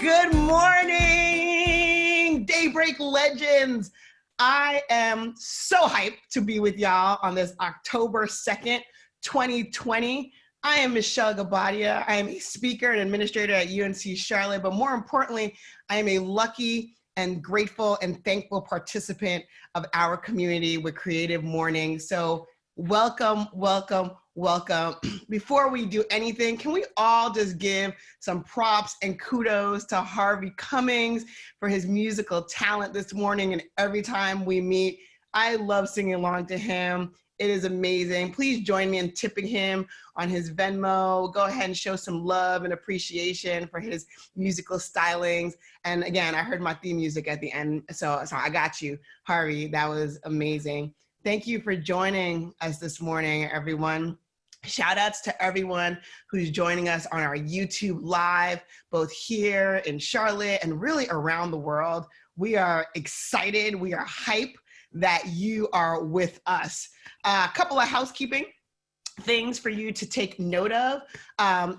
Good morning, Daybreak Legends. I am so hyped to be with y'all on this October 2nd, 2020. I am Michelle Gabadia. I am a speaker and administrator at UNC Charlotte, but more importantly, I am a lucky and grateful and thankful participant of our community with Creative Mornings. So welcome, welcome, welcome. Before we do anything, can we all just give some props and kudos to Harvey Cummings for his musical talent this morning and every time we meet. I love singing along to him. It is amazing. Please join me in tipping him on his Venmo. Go ahead and show some love and appreciation for his musical stylings. And again, I heard my theme music at the end, so I got you, Harvey. That was amazing. Thank you for joining us this morning, everyone. Shout outs to everyone who's joining us on our YouTube Live, both here in Charlotte and really around the world. We are excited, we are hype that you are with us. A couple of housekeeping things for you to take note of.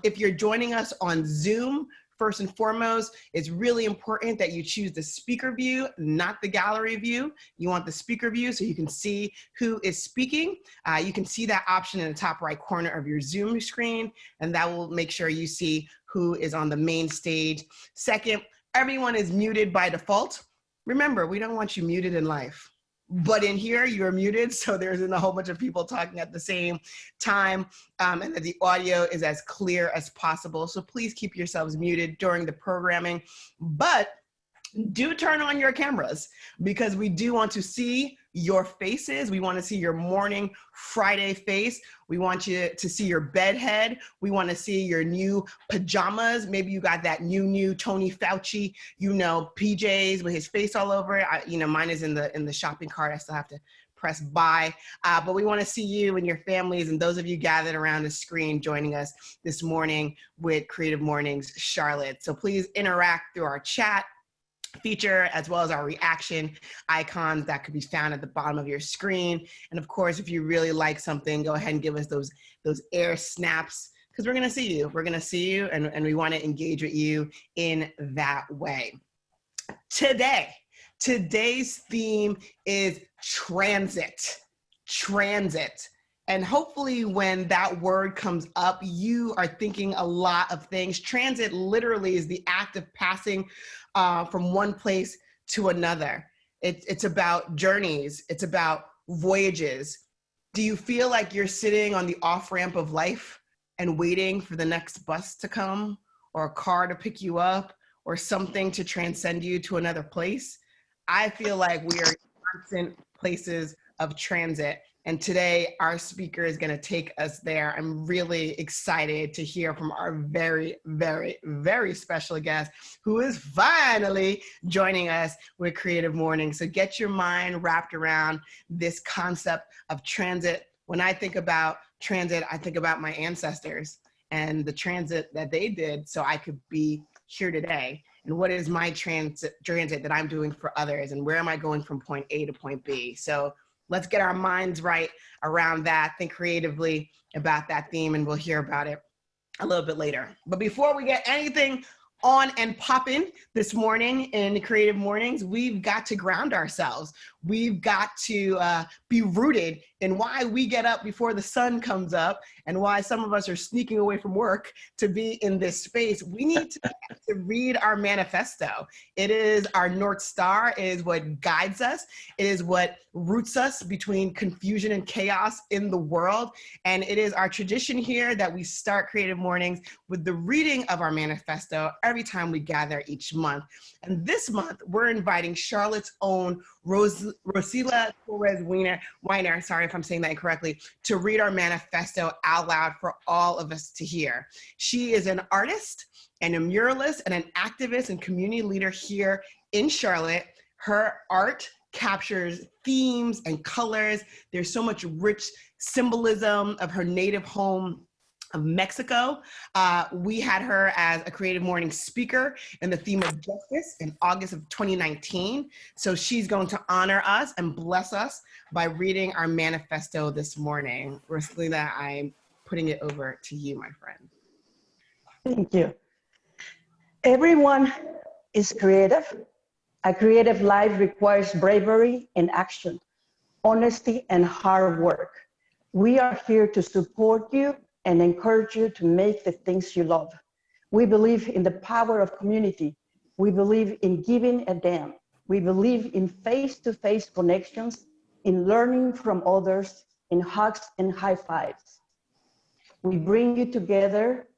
If you're joining us on Zoom, first and foremost, it's really important that you choose the speaker view, not the gallery view. You want the speaker view so you can see who is speaking. You can see that option in the top right corner of your Zoom screen, and that will make sure you see who is on the main stage. Second, everyone is muted by default. Remember, we don't want you muted in life. But in here, you're muted, so there isn't a whole bunch of people talking at the same time, and that the audio is as clear as possible. So please keep yourselves muted during the programming, but do turn on your cameras because we do want to see your faces. We want to see your morning Friday face. We want you to see your bed head. We want to see your new pajamas. Maybe you got that new Tony Fauci, PJs with his face all over it. Mine is in the shopping cart. I still have to press buy. But we want to see you and your families and those of you gathered around the screen joining us this morning with Creative Mornings Charlotte. So please interact through our chat feature as well as our reaction icons that could be found at the bottom of your screen. And of course, if you really like something, go ahead and give us those air snaps because we're going to see you. We're going to see you and we want to engage with you in that way. Today's theme is transit. And hopefully when that word comes up, you are thinking a lot of things. Transit literally is the act of passing from one place to another. It's about journeys. It's about voyages. Do you feel like you're sitting on the off-ramp of life and waiting for the next bus to come or a car to pick you up or something to transcend you to another place? I feel like we are in constant places of transit. And today, our speaker is going to take us there. I'm really excited to hear from our very, very, very special guest who is finally joining us with Creative Mornings. So get your mind wrapped around this concept of transit. When I think about transit, I think about my ancestors and the transit that they did so I could be here today. And what is my transit that I'm doing for others? And where am I going from point A to point B? So let's get our minds right around that, think creatively about that theme, and we'll hear about it a little bit later. But before we get anything on and popping this morning in Creative Mornings, we've got to ground ourselves. We've got to be rooted in why we get up before the sun comes up and why some of us are sneaking away from work to be in this space. We need to read our manifesto. It is our North Star. It is what guides us. It is what roots us between confusion and chaos in the world. And it is our tradition here that we start Creative Mornings with the reading of our manifesto every time we gather each month. And this month, we're inviting Charlotte's own Rosila Torres-Weiner, sorry if I'm saying that incorrectly, to read our manifesto out loud for all of us to hear. She is an artist and a muralist and an activist and community leader here in Charlotte. Her art captures themes and colors. There's so much rich symbolism of her native home of Mexico. We had her as a Creative Mornings speaker in the theme of justice in August of 2019. So she's going to honor us and bless us by reading our manifesto this morning. Rosalina, I'm putting it over to you, my friend. Thank you. Everyone is creative. A creative life requires bravery and action, honesty and hard work. We are here to support you and encourage you to make the things you love. We believe in the power of community. We believe in giving a damn. We believe in face-to-face connections, in learning from others, in hugs and high fives. We bring you together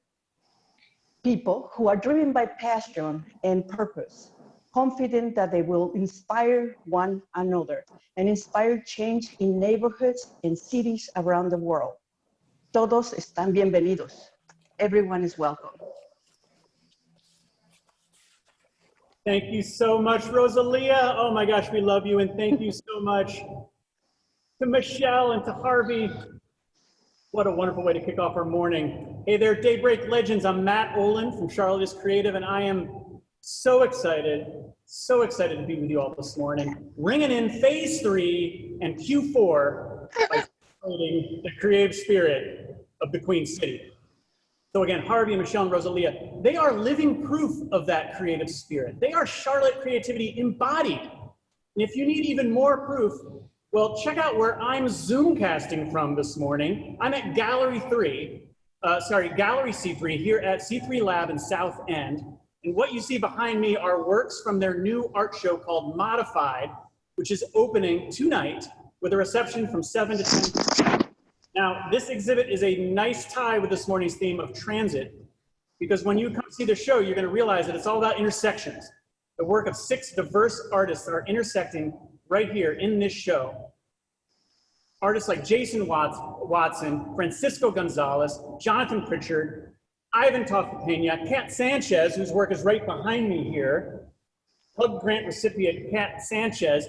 people who are driven by passion and purpose, confident that they will inspire one another and inspire change in neighborhoods and cities around the world. Todos están bienvenidos. Everyone is welcome. Thank you so much, Rosalia. Oh my gosh, we love you, and thank you so much to Michelle and to Harvey. What a wonderful way to kick off our morning. Hey there, Daybreak Legends. I'm Matt Olin from Charlotte is Creative, and I am so excited to be with you all this morning, ringing in phase 3 and Q4 by celebrating the creative spirit of the Queen City. So again, Harvey, Michelle, and Rosalia, they are living proof of that creative spirit. They are Charlotte creativity embodied. And if you need even more proof, well, check out where I'm Zoomcasting from this morning. I'm at Gallery C3 here at C3 Lab in South End. And what you see behind me are works from their new art show called Modified, which is opening tonight with a reception from 7 to 10. Now, this exhibit is a nice tie with this morning's theme of transit, because when you come see the show, you're going to realize that it's all about intersections. The work of 6 diverse artists that are intersecting right here in this show. Artists like Jason Watson, Francisco Gonzalez, Jonathan Pritchard, Ivan Tofapena, Kat Sanchez, whose work is right behind me here, Hub Grant recipient Kat Sanchez,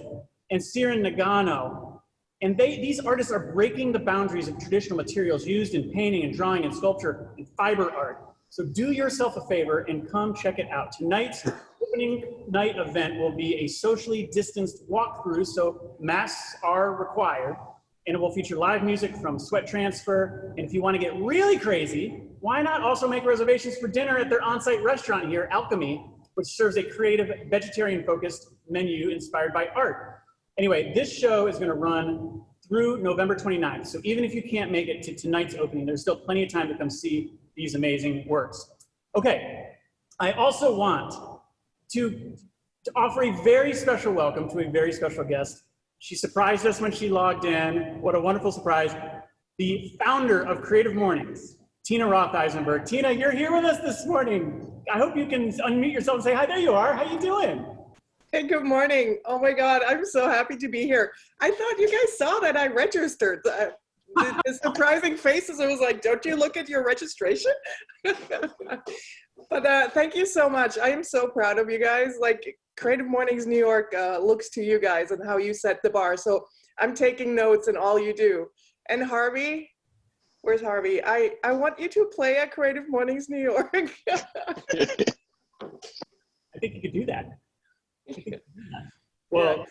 and Siren Nagano. And these artists are breaking the boundaries of traditional materials used in painting and drawing and sculpture and fiber art. So do yourself a favor and come check it out. Tonight's opening night event will be a socially distanced walkthrough, so masks are required. And it will feature live music from Sweat Transfer. And if you want to get really crazy, why not also make reservations for dinner at their on-site restaurant here, Alchemy, which serves a creative, vegetarian-focused menu inspired by art. Anyway, this show is going to run through November 29th. So even if you can't make it to tonight's opening, there's still plenty of time to come see these amazing works. Okay, I also want to offer a very special welcome to a very special guest. She surprised us when she logged in. What a wonderful surprise. The founder of Creative Mornings, Tina Roth Eisenberg. Tina, you're here with us this morning. I hope you can unmute yourself and say hi. There you are. How you doing? Hey, good morning. Oh my God, I'm so happy to be here. I thought you guys saw that I registered. The surprising faces, I was like, don't you look at your registration? But thank you so much. I am so proud of you guys. Like Creative Mornings New York looks to you guys and how you set the bar. So I'm taking notes in all you do. And Harvey, where's Harvey? I want you to play at Creative Mornings New York. I think you could do that. Well,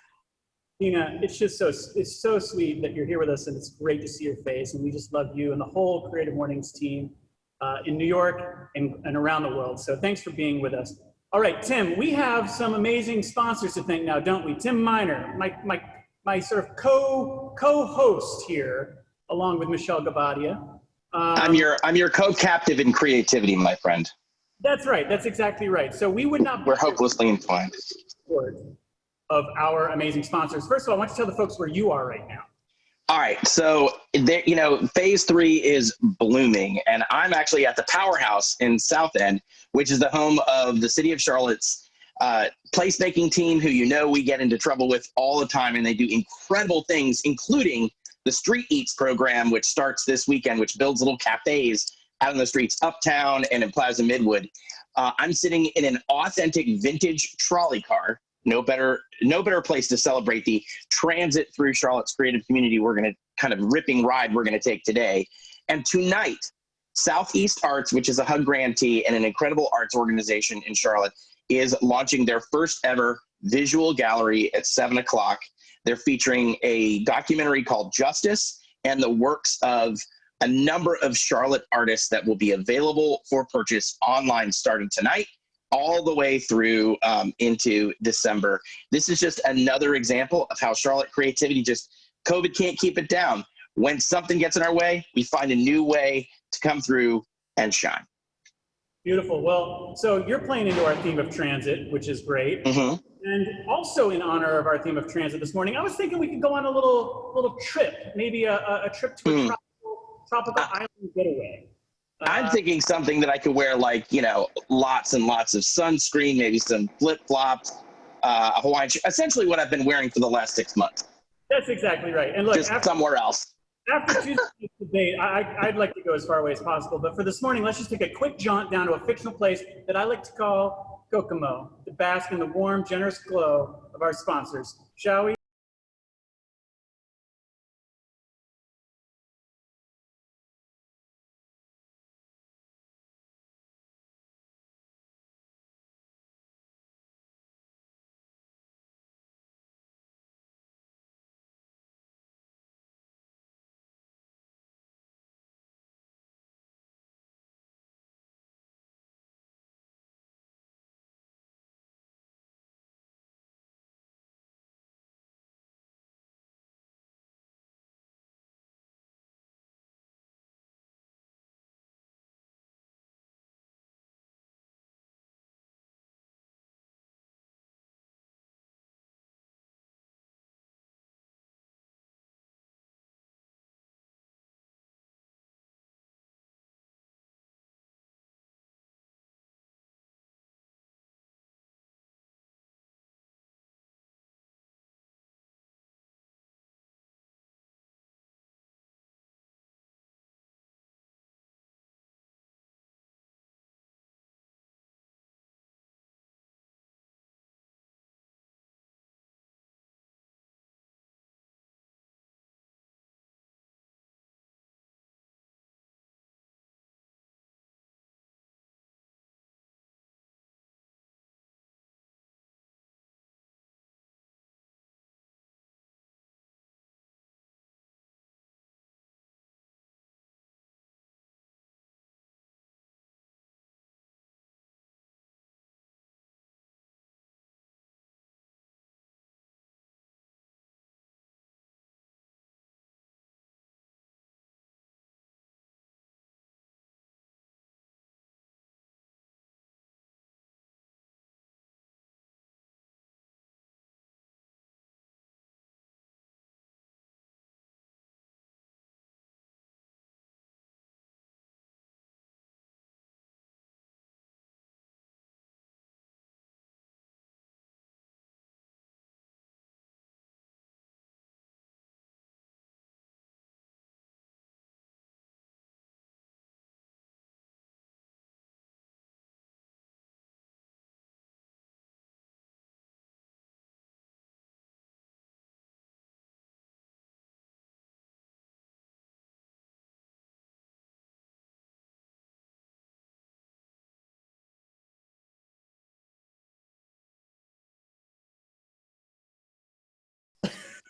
Tina, it's so sweet that you're here with us, and it's great to see your face, and we just love you and the whole Creative Mornings team in New York and around the world. So thanks for being with us. All right, Tim, we have some amazing sponsors to thank now, don't we? Tim Miner, my sort of co-host here, along with Michelle Gabadia. I'm your co-captive in creativity, my friend. That's right. That's exactly right. So we would not. We're hopelessly entwined. Of our amazing sponsors. First of all, I want to tell the folks where you are right now. All right. So, phase 3 is blooming, and I'm actually at the Powerhouse in South End, which is the home of the City of Charlotte's placemaking team, who we get into trouble with all the time, and they do incredible things, including the Street Eats program, which starts this weekend, which builds little cafes out in the streets uptown and in Plaza Midwood. I'm sitting in an authentic vintage trolley car. No better place to celebrate the transit through Charlotte's creative community. We're going to kind of ripping ride we're going to take today. And tonight, Southeast Arts, which is a hug grantee and an incredible arts organization in Charlotte, is launching their first ever visual gallery at 7 o'clock. They're featuring a documentary called Justice and the works of a number of Charlotte artists that will be available for purchase online starting tonight all the way through into December. This is just another example of how Charlotte creativity COVID can't keep it down. When something gets in our way, we find a new way to come through and shine. Beautiful. Well, so you're playing into our theme of transit, which is great. Mm-hmm. And also in honor of our theme of transit this morning, I was thinking we could go on a little trip, maybe a trip to a tropical island getaway. I'm thinking something that I could wear, like, lots and lots of sunscreen, maybe some flip-flops, a Hawaiian shirt, essentially what I've been wearing for the last 6 months. That's exactly right. And look, just somewhere else. After Tuesday's debate, I'd like to go as far away as possible. But for this morning, let's just take a quick jaunt down to a fictional place that I like to call Kokomo, to bask in the warm, generous glow of our sponsors. Shall we?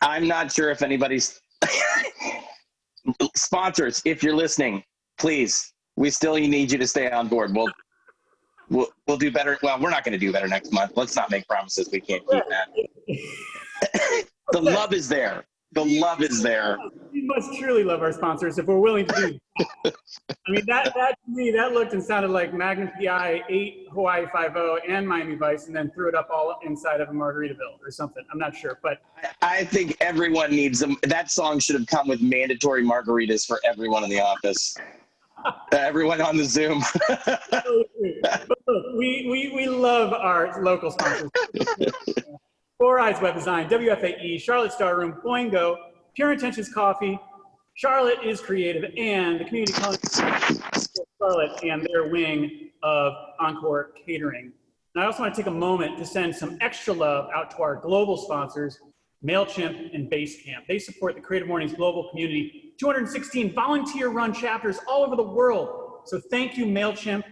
I'm not sure if anybody's sponsors, if you're listening, please, we still need you to stay on board. We'll do better. Well, we're not going to do better next month. Let's not make promises we can't keep that. The love is there. The love is there. We must truly love our sponsors if we're willing to do that. I mean, that to me, that looked and sounded like Magnum PI ate Hawaii 5-0 and Miami Vice and then threw it up all inside of a Margaritaville or something. I'm not sure, but I think everyone needs them. That song should have come with mandatory margaritas for everyone in the office. Everyone on the Zoom. But look, we love our local sponsors. Four Eyes Web Design, WFAE, Charlotte Star Room, Boingo, Pure Intentions Coffee, Charlotte is Creative, and the Community College Charlotte and their wing of Encore Catering. And I also want to take a moment to send some extra love out to our global sponsors, MailChimp and Basecamp. They support the Creative Mornings global community, 216 volunteer-run chapters all over the world. So thank you, MailChimp.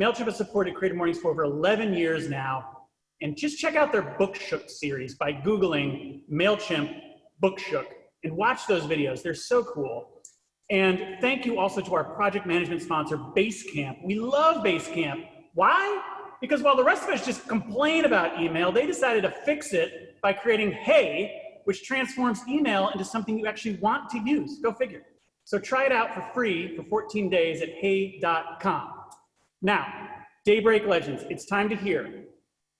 MailChimp has supported Creative Mornings for over 11 years now. And just check out their Bookshook series by Googling MailChimp Bookshook and watch those videos. They're so cool. And thank you also to our project management sponsor, Basecamp. We love Basecamp. Why? Because while the rest of us just complain about email, they decided to fix it by creating Hey, which transforms email into something you actually want to use. Go figure. So try it out for free for 14 days at hey.com. Now, Daybreak Legends, it's time to hear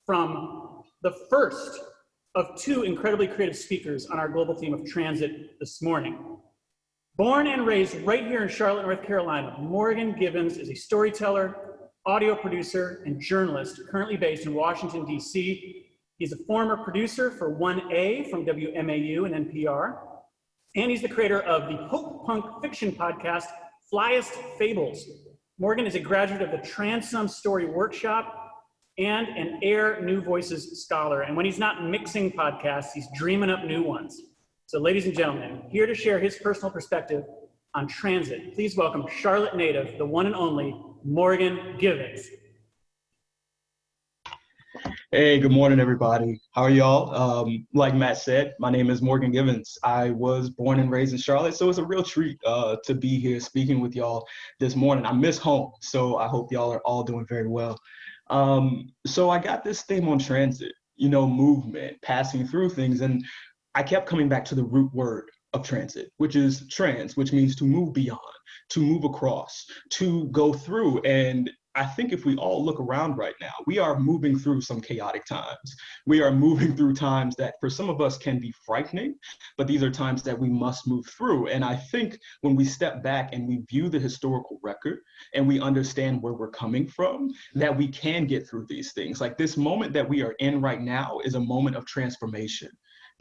from the first of two incredibly creative speakers on our global theme of transit this morning. Born and raised right here in Charlotte, North Carolina, Morgan Gibbons is a storyteller, audio producer, and journalist currently based in Washington, D.C. He's a former producer for 1A from WMAU and NPR, and he's the creator of the Hope Punk fiction podcast, Flyest Fables. Morgan is a graduate of the Transom Story Workshop and an Air New Voices scholar. And when he's not mixing podcasts, he's dreaming up new ones. So ladies and gentlemen, here to share his personal perspective on transit, please welcome Charlotte native, the one and only Morgan Gibbons. Hey, good morning, everybody. How are y'all? Like Matt said, my name is Morgan Gibbons. I was born and raised in Charlotte, so it's a real treat to be here speaking with y'all this morning. I miss home, so I hope y'all are all doing very well. So I got this theme on transit, movement, passing through things, and I kept coming back to the root word of transit, which is trans, which means to move beyond, to move across, to go through. And I think if we all look around right now, we are moving through some chaotic times. We are moving through times that for some of us can be frightening, but these are times that we must move through. And I think when we step back and we view the historical record and we understand where we're coming from, that we can get through these things. Like this moment that we are in right now is a moment of transformation.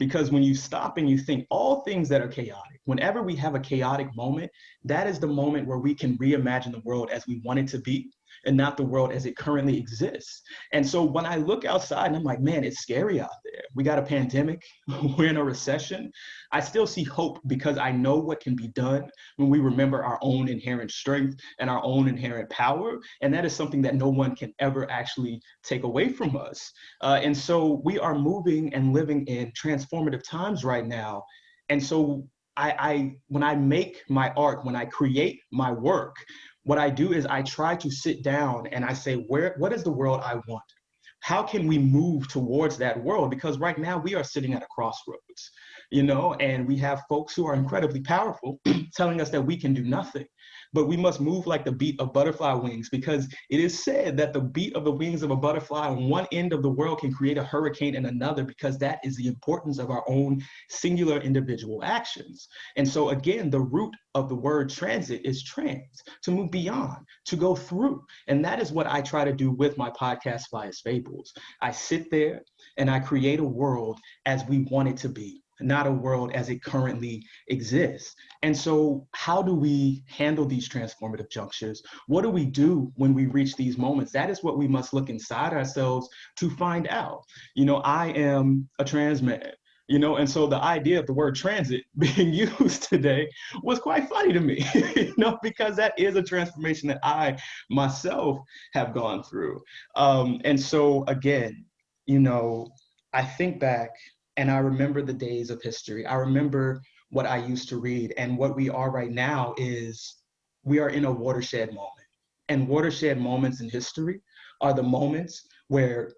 Because when you stop and you think all things that are chaotic, whenever we have a chaotic moment, that is the moment where we can reimagine the world as we want it to be and not the world as it currently exists. And so when I look outside and I'm like, man, it's scary out there. We got a pandemic, we're in a recession. I still see hope because I know what can be done when we remember our own inherent strength and our own inherent power. And that is something that no one can ever actually take away from us. And so we are moving and living in transformative times right now. And so when I make my art, when I create my work, what I do is I try to sit down and I say, what is the world I want? How can we move towards that world? Because right now we are sitting at a crossroads, and we have folks who are incredibly powerful telling us that we can do nothing. But we must move like the beat of butterfly wings, because it is said that the beat of the wings of a butterfly on one end of the world can create a hurricane in another, because that is the importance of our own singular individual actions. And so again, the root of the word transit is trans, to move beyond, to go through. And that is what I try to do with my podcast, Flyest Fables. I sit there and I create a world as we want it to be, not a world as it currently exists. And so how do we handle these transformative junctures? What do we do when we reach these moments? That is what we must look inside ourselves to find out. I am a trans man, and so the idea of the word transit being used today was quite funny to me, because that is a transformation that I myself have gone through. And so again, I think back and I remember the days of history. I remember what I used to read, and what we are right now is we are in a watershed moment. And watershed moments in history are the moments where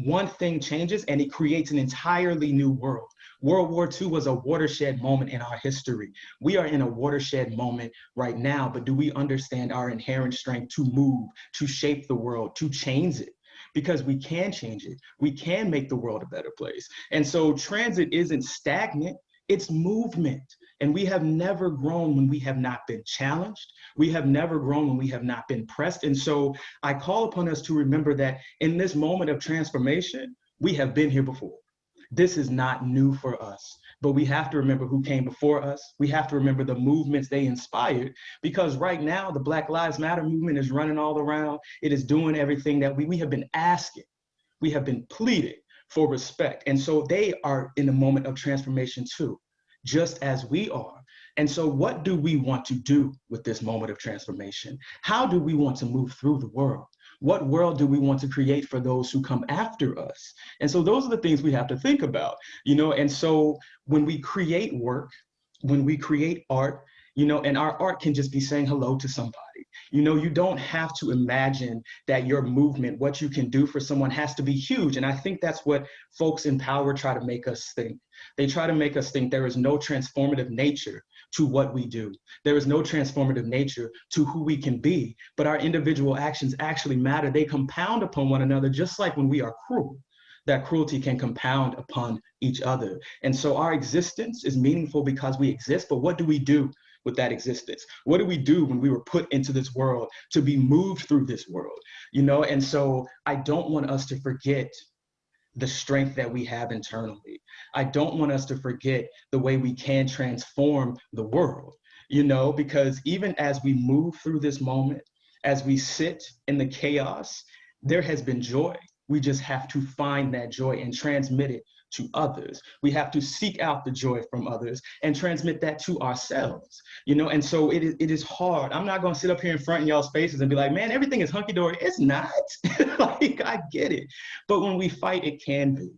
one thing changes and it creates an entirely new world. World War II was a watershed moment in our history. We are in a watershed moment right now, but do we understand our inherent strength to move, to shape the world, to change it? Because we can change it. We can make the world a better place. And so transit isn't stagnant, it's movement. And we have never grown when we have not been challenged. We have never grown when we have not been pressed. And so I call upon us to remember that in this moment of transformation, we have been here before. This is not new for us, but we have to remember who came before us. We have to remember the movements they inspired, because right now the Black Lives Matter movement is running all around. It is doing everything that we have been asking. We have been pleading for respect. And so they are in a moment of transformation too, just as we are. And so what do we want to do with this moment of transformation? How do we want to move through the world? What world do we want to create for those who come after us? And so those are the things we have to think about, and so when we create work, when we create art, and our art can just be saying hello to somebody. You know, you don't have to imagine that your movement, what you can do for someone, has to be huge. And I think that's what folks in power try to make us think. They try to make us think there is no transformative nature to what we do. There is no transformative nature to who we can be, but our individual actions actually matter. They compound upon one another, just like when we are cruel. That cruelty can compound upon each other. And so our existence is meaningful because we exist, but what do we do with that existence? What do we do when we were put into this world to be moved through this world? You know, and so I don't want us to forget the strength that we have internally. I don't want us to forget the way we can transform the world, you know, because even as we move through this moment, as we sit in the chaos, there has been joy. We just have to find that joy and transmit it to others. We have to seek out the joy from others and transmit that to ourselves, you know? And so it is hard. I'm not gonna sit up here in front of y'all's faces and be like, man, everything is hunky-dory. It's not. Like, I get it. But when we fight, it can be.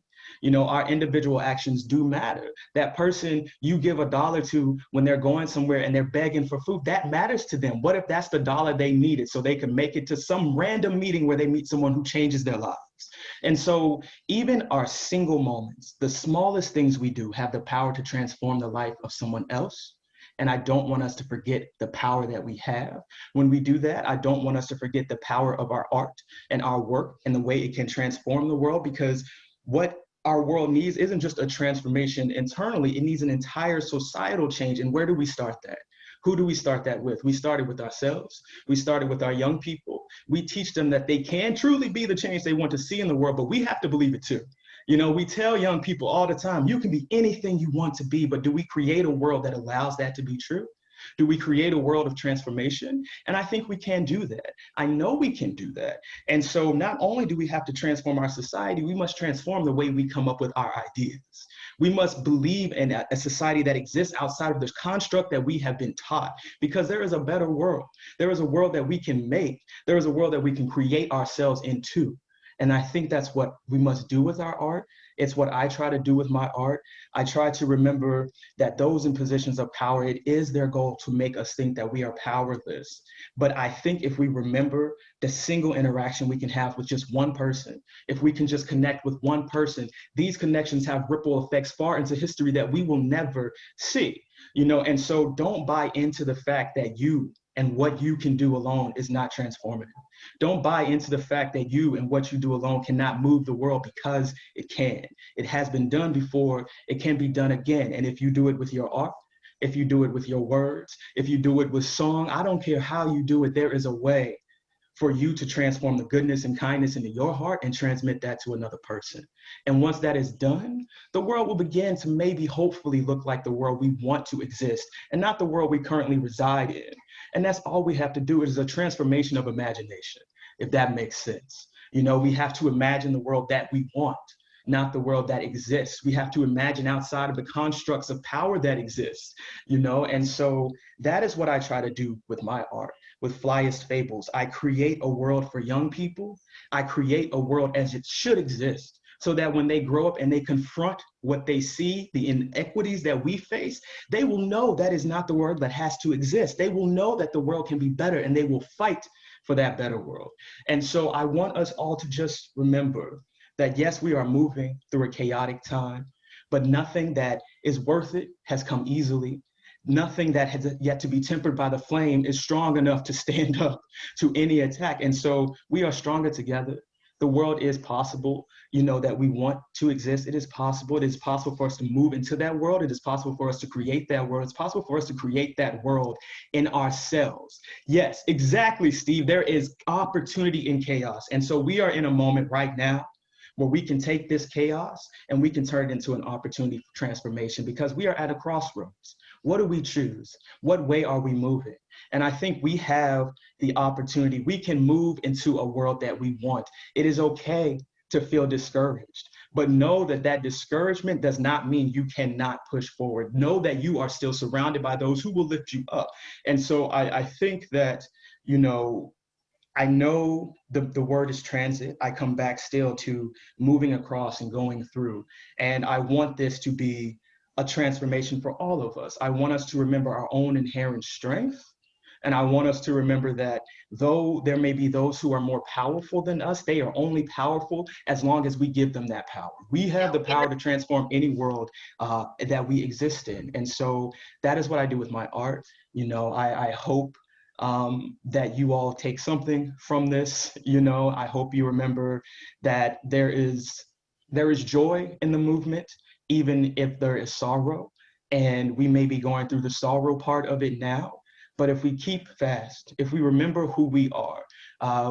You know, our individual actions do matter. That person you give $1 to when they're going somewhere and they're begging for food, that matters to them. What if that's the $1 they needed so they can make it to some random meeting where they meet someone who changes their lives? And so even our single moments, the smallest things we do have the power to transform the life of someone else. And I don't want us to forget the power that we have. When we do that, I don't want us to forget the power of our art and our work and the way it can transform the world, because what our world needs isn't just a transformation internally, it needs an entire societal change. And where do we start that? Who do we start that with? We started with ourselves. We started with our young people. We teach them that they can truly be the change they want to see in the world, but we have to believe it too. You know, we tell young people all the time, you can be anything you want to be, but do we create a world that allows that to be true? Do we create a world of transformation? And I think we can do that. I know we can do that. And so not only do we have to transform our society, we must transform the way we come up with our ideas. We must believe in a society that exists outside of the construct that we have been taught, because there is a better world. There is a world that we can make. There is a world that we can create ourselves into. And I think that's what we must do with our art. It's what I try to do with my art. I try to remember that those in positions of power, it is their goal to make us think that we are powerless. But I think if we remember the single interaction we can have with just one person, if we can just connect with one person, these connections have ripple effects far into history that we will never see. You know, and so don't buy into the fact that you and what you can do alone is not transformative. Don't buy into the fact that you and what you do alone cannot move the world, because it can. It has been done before, it can be done again. And if you do it with your art, if you do it with your words, if you do it with song, I don't care how you do it, there is a way for you to transform the goodness and kindness into your heart and transmit that to another person. And once that is done, the world will begin to maybe hopefully look like the world we want to exist and not the world we currently reside in. And that's all we have to do. Is a transformation of imagination, if that makes sense. You know, we have to imagine the world that we want, not the world that exists. We have to imagine outside of the constructs of power that exists, you know? And so that is what I try to do with my art, with Flyest Fables. I create a world for young people. I create a world as it should exist, so that when they grow up and they confront what they see, the inequities that we face, they will know that is not the world that has to exist. They will know that the world can be better, and they will fight for that better world. And so I want us all to just remember that yes, we are moving through a chaotic time, but nothing that is worth it has come easily. Nothing that has yet to be tempered by the flame is strong enough to stand up to any attack. And so we are stronger together. The world is possible, you know, that we want to exist. It is possible. It is possible for us to move into that world. It is possible for us to create that world. It's possible for us to create that world in ourselves. Yes, exactly, Steve. There is opportunity in chaos. And so we are in a moment right now where we can take this chaos and we can turn it into an opportunity for transformation, because we are at a crossroads. What do we choose? What way are we moving? And I think we have the opportunity. We can move into a world that we want. It is okay to feel discouraged, but know that that discouragement does not mean you cannot push forward. Know that you are still surrounded by those who will lift you up. And so I think that, you know, I know the word is transit. I come back still to moving across and going through. And I want this to be a transformation for all of us. I want us to remember our own inherent strength, And I want us to remember that though there may be those who are more powerful than us, they are only powerful as long as we give them that power. We have the power to transform any world that we exist in. And so that is what I do with my art. You know, I hope that you all take something from this. You know, I hope you remember that there is joy in the movement, even if there is sorrow. And we may be going through the sorrow part of it now. But if we keep fast, if we remember who we are,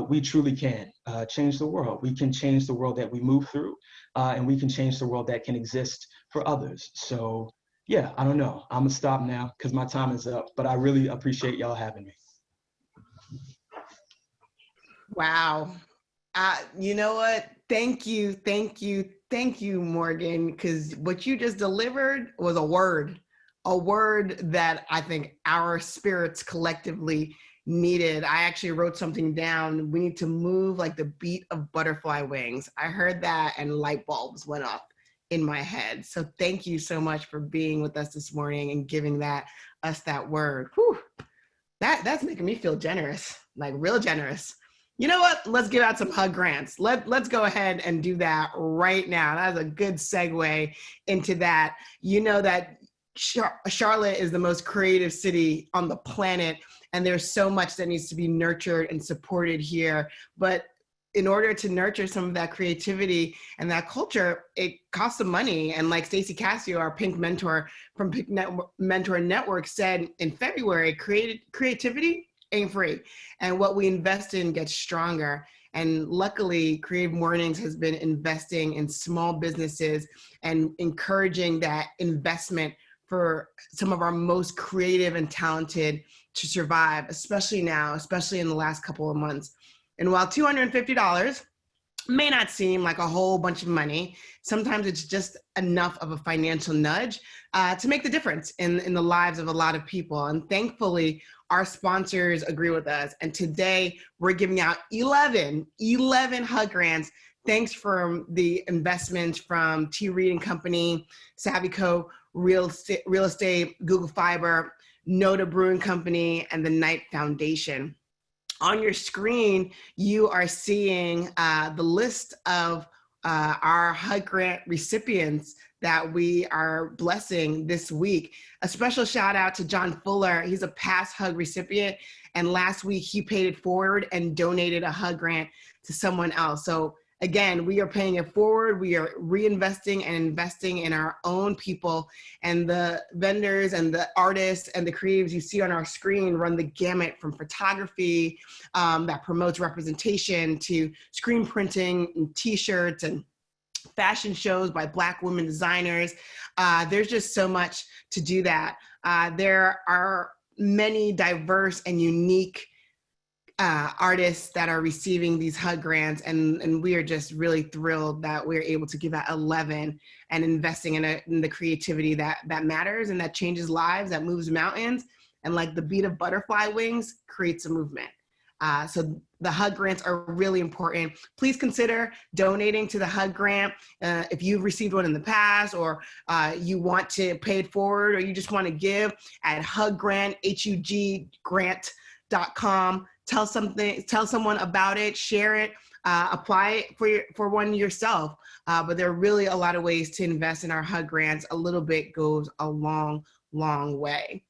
we truly can change the world. We can change the world that we move through, and we can change the world that can exist for others. So yeah, I don't know. I'm gonna stop now because my time is up, but I really appreciate y'all having me. Wow. You know what? Thank you, Morgan, because what you just delivered was a word that I think our spirits collectively needed. I actually wrote something down. We need to move like the beat of butterfly wings. I heard that and light bulbs went off in my head. So thank you so much for being with us this morning and giving us that word. Whew. That's making me feel generous, like real generous. You know what? Let's give out some hug grants. Let's go ahead and do that right now. That's a good segue into that. You know that Charlotte is the most creative city on the planet, and there's so much that needs to be nurtured and supported here. But in order to nurture some of that creativity and that culture, it costs some money. And like Stacey Cassio, our Pink mentor from Pink Mentor Network said in February, creativity ain't free. And what we invest in gets stronger. And luckily, Creative Mornings has been investing in small businesses and encouraging that investment for some of our most creative and talented to survive, especially now, especially in the last couple of months. And while $250 may not seem like a whole bunch of money, sometimes it's just enough of a financial nudge to make the difference in the lives of a lot of people. And thankfully, our sponsors agree with us. And today we're giving out 11 hug grants. Thanks for the investments from T. Reed and Company, Savvyco Real Estate, Google Fiber, Noda Brewing Company, and the Knight Foundation. On your screen, you are seeing the list of our hug grant recipients that we are blessing this week. A special shout out to John Fuller. He's a past hug recipient, and last week he paid it forward and donated a hug grant to someone else. So again, we are paying it forward. We are reinvesting and investing in our own people, and the vendors and the artists and the creatives you see on our screen run the gamut from photography that promotes representation to screen printing and t-shirts and fashion shows by Black women designers. There's just so much to do that. There are many diverse and unique artists that are receiving these hug grants, and we are just really thrilled that we're able to give out 11 and investing in the creativity that matters and that changes lives, that moves mountains, and like the beat of butterfly wings creates a movement. So the hug grants are really important. Please consider donating to the hug grant if you've received one in the past, or you want to pay it forward, or you just want to give at hug grant, huggrant.com. Tell someone about it, share it, apply for one yourself. But there are really a lot of ways to invest in our hug grants. A little bit goes a long, long way.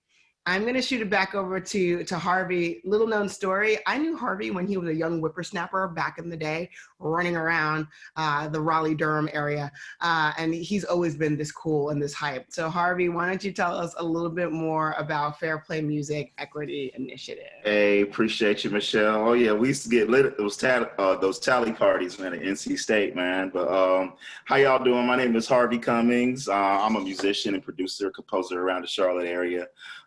I'm gonna shoot it back over to Harvey. Little known story, I knew Harvey when he was a young whippersnapper back in the day, running around the Raleigh-Durham area. And he's always been this cool and this hype. So Harvey, why don't you tell us a little bit more about Fair Play Music Equity Initiative? Hey, appreciate you, Michelle. Oh yeah, we used to get lit at those tally parties, man, at NC State, man. But how y'all doing? My name is Harvey Cummings. I'm a musician and producer, composer around the Charlotte area.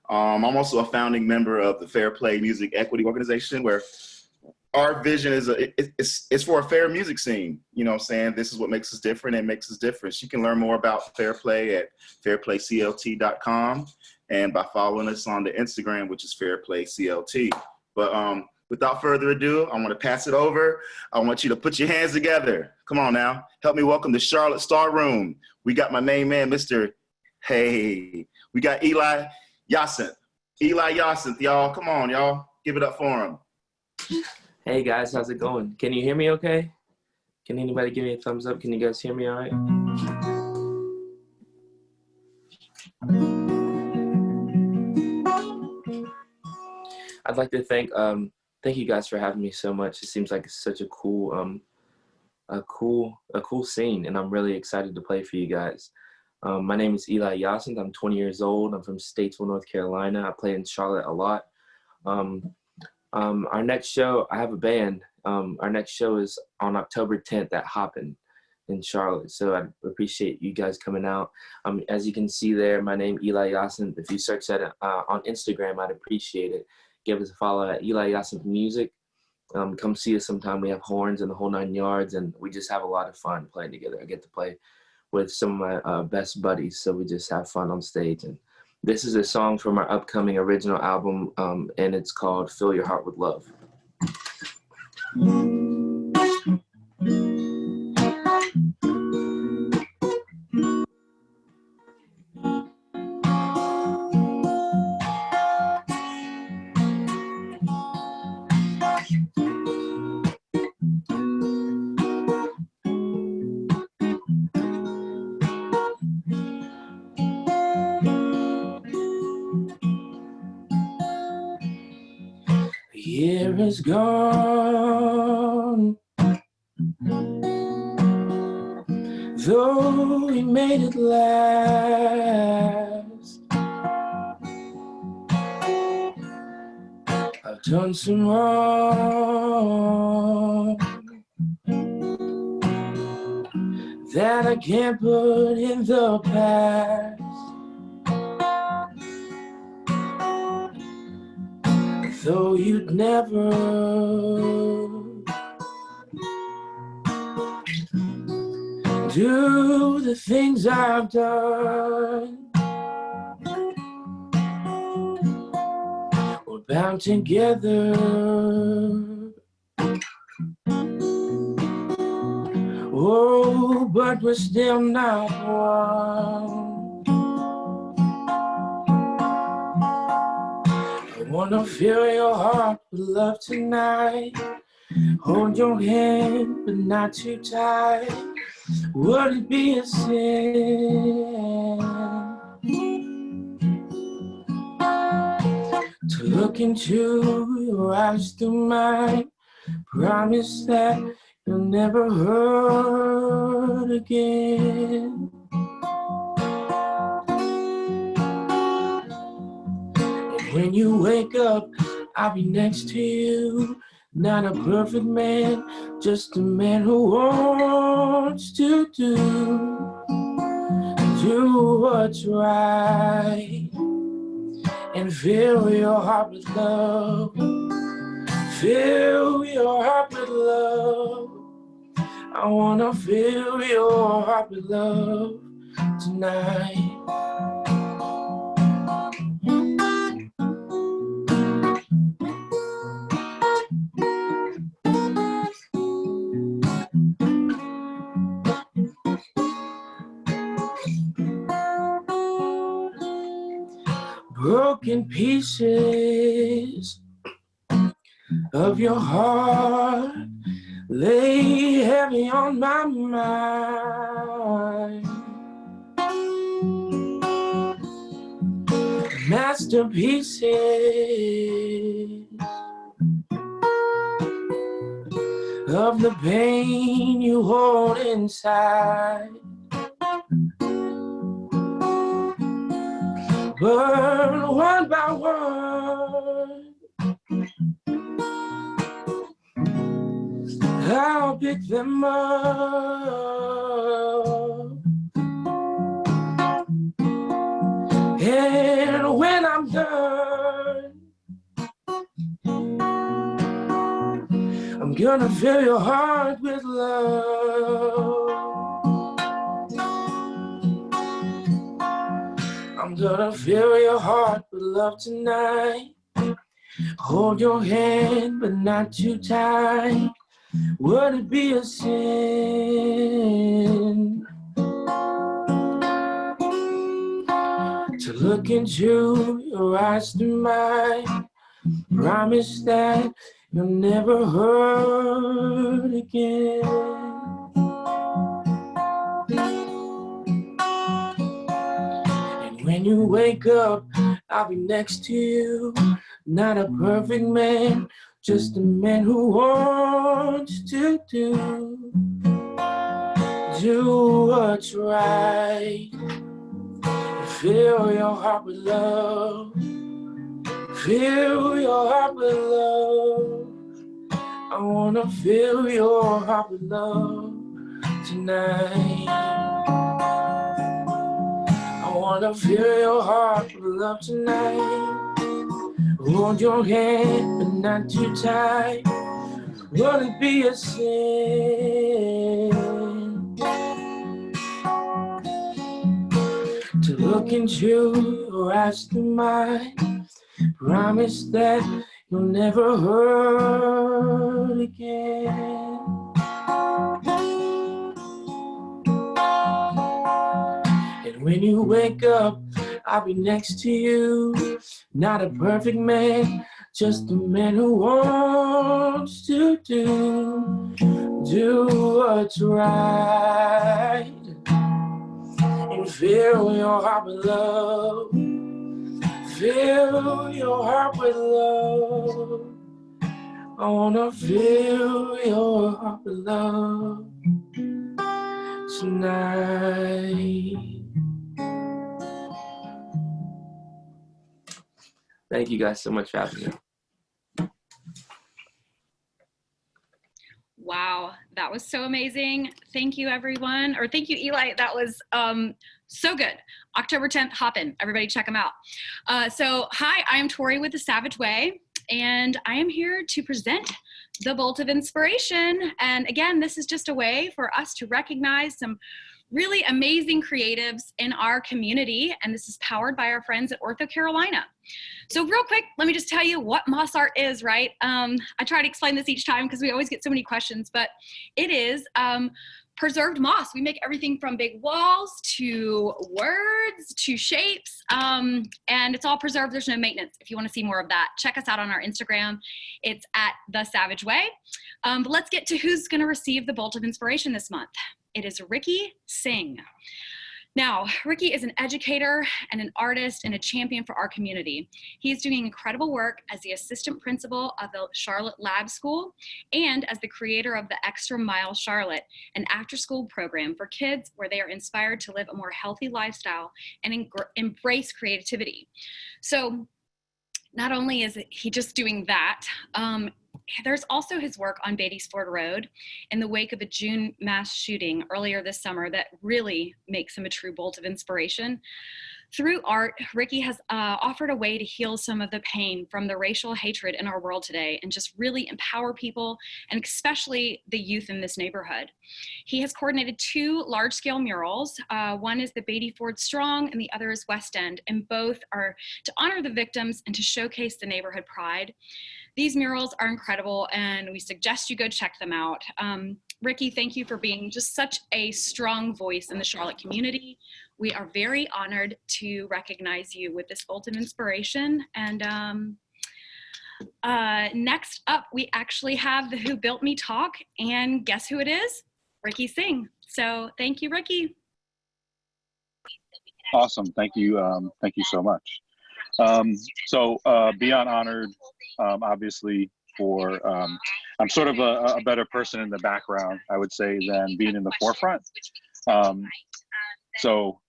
I'm also a founding member of the Fair Play Music Equity Organization, where our vision is it's for a fair music scene. You know what I'm saying? This is what makes us different and makes us different. You can learn more about Fair Play at fairplayclt.com and by following us on the Instagram, which is fairplayclt. But without further ado, I want to pass it over. I want you to put your hands together. Come on now. Help me welcome the Charlotte Star Room. We got my main man, we got Eli Yasin. Eli Yasin, y'all. Come on, y'all. Give it up for him. Hey guys, how's it going? Can you hear me okay? Can anybody give me a thumbs up? Can you guys hear me all right? I'd like to thank you guys for having me so much. It seems like it's such a cool scene, and I'm really excited to play for you guys. My name is Eli Yasin. I'm 20 years old. I'm from Statesville, North Carolina. I play in Charlotte a lot. Our next show, I have a band. Our next show is on October 10th at Hoppin' in Charlotte. So I appreciate you guys coming out. As you can see there, my name Eli Yasin. If you search that on Instagram, I'd appreciate it. Give us a follow at Eli Yasin Music. Come see us sometime. We have horns and the whole 9 yards, and we just have a lot of fun playing together. I get to play with some of my best buddies, so we just have fun on stage. And this is a song from our upcoming original album, and it's called Fill Your Heart with Love. The year is gone, though we made it last. I've done some wrong that I can't put in the past. Though you'd never do the things I've done, we're bound together. Oh, but we're still not one. I wanna fill your heart with love tonight. Hold your hand, but not too tight. Would it be a sin to look into your eyes through mine? Promise that you'll never hurt again. When you wake up, I'll be next to you. Not a perfect man, just a man who wants to do what's right. And fill your heart with love. Fill your heart with love. I wanna fill your heart with love tonight. Broken pieces of your heart lay heavy on my mind. Masterpieces of the pain you hold inside. Burn one by one. I'll pick them up. And when I'm done, I'm gonna fill your heart with love. I'm gonna fill your heart with love tonight. Hold your hand, but not too tight. Would it be a sin to look into your eyes tonight. Promise that you'll never hurt again. And when you wake up, I'll be next to you. Not a perfect man, just a man who wants to do what's right. Fill your heart with love. Fill your heart with love. I wanna fill your heart with love tonight. I wanna fill your heart with love tonight. Hold your hand, but not too tight. Will it be a sin to look into your eyes tonight? Promise that you'll never hurt again. And when you wake up, I'll be next to you. Not a perfect man, just a man who wants to do what's right. And fill your heart with love. Fill your heart with love. I wanna fill your heart with love tonight. Thank you guys so much for having me. Wow, that was so amazing. Thank you, everyone. Or thank you, Eli. That was so good. October 10th, Hoppin'. Everybody check them out. So hi, I am Tori with The Savage Way, and I am here to present the Bolt of Inspiration. And again, this is just a way for us to recognize some really amazing creatives in our community, and this is powered by our friends at Ortho Carolina. So real quick, let me just tell you what moss art is, right? I try to explain this each time because we always get so many questions, but it is preserved moss. We make everything from big walls to words to shapes, and it's all preserved. There's no maintenance. If you want to see more of that, check us out on our Instagram. It's at The Savage Way. But let's get to who's going to receive the Bolt of Inspiration this month. It is Ricky Singh. Now, Ricky is an educator and an artist and a champion for our community. He is doing incredible work as the assistant principal of the Charlotte Lab School and as the creator of the Extra Mile Charlotte, an after-school program for kids where they are inspired to live a more healthy lifestyle and embrace creativity. So not only is he just doing that, there's also his work on Beatty's Ford Road in the wake of a June mass shooting earlier this summer that really makes him a true bolt of inspiration. Through art, Ricky has offered a way to heal some of the pain from the racial hatred in our world today and just really empower people, and especially the youth in this neighborhood. He has coordinated 2 large-scale murals. One is the Beatty Ford Strong and the other is West End, and both are to honor the victims and to showcase the neighborhood pride. These murals are incredible, and we suggest you go check them out. Ricky, thank you for being just such a strong voice in the Charlotte community. We are very honored to recognize you with this Bolt of Inspiration. And next up, we actually have the Who Built Me talk, and guess who it is? Ricky Singh. So thank you, Ricky. Awesome, thank you so much. So beyond honored, obviously, for I'm sort of a better person in the background, I would say, than being in the forefront. So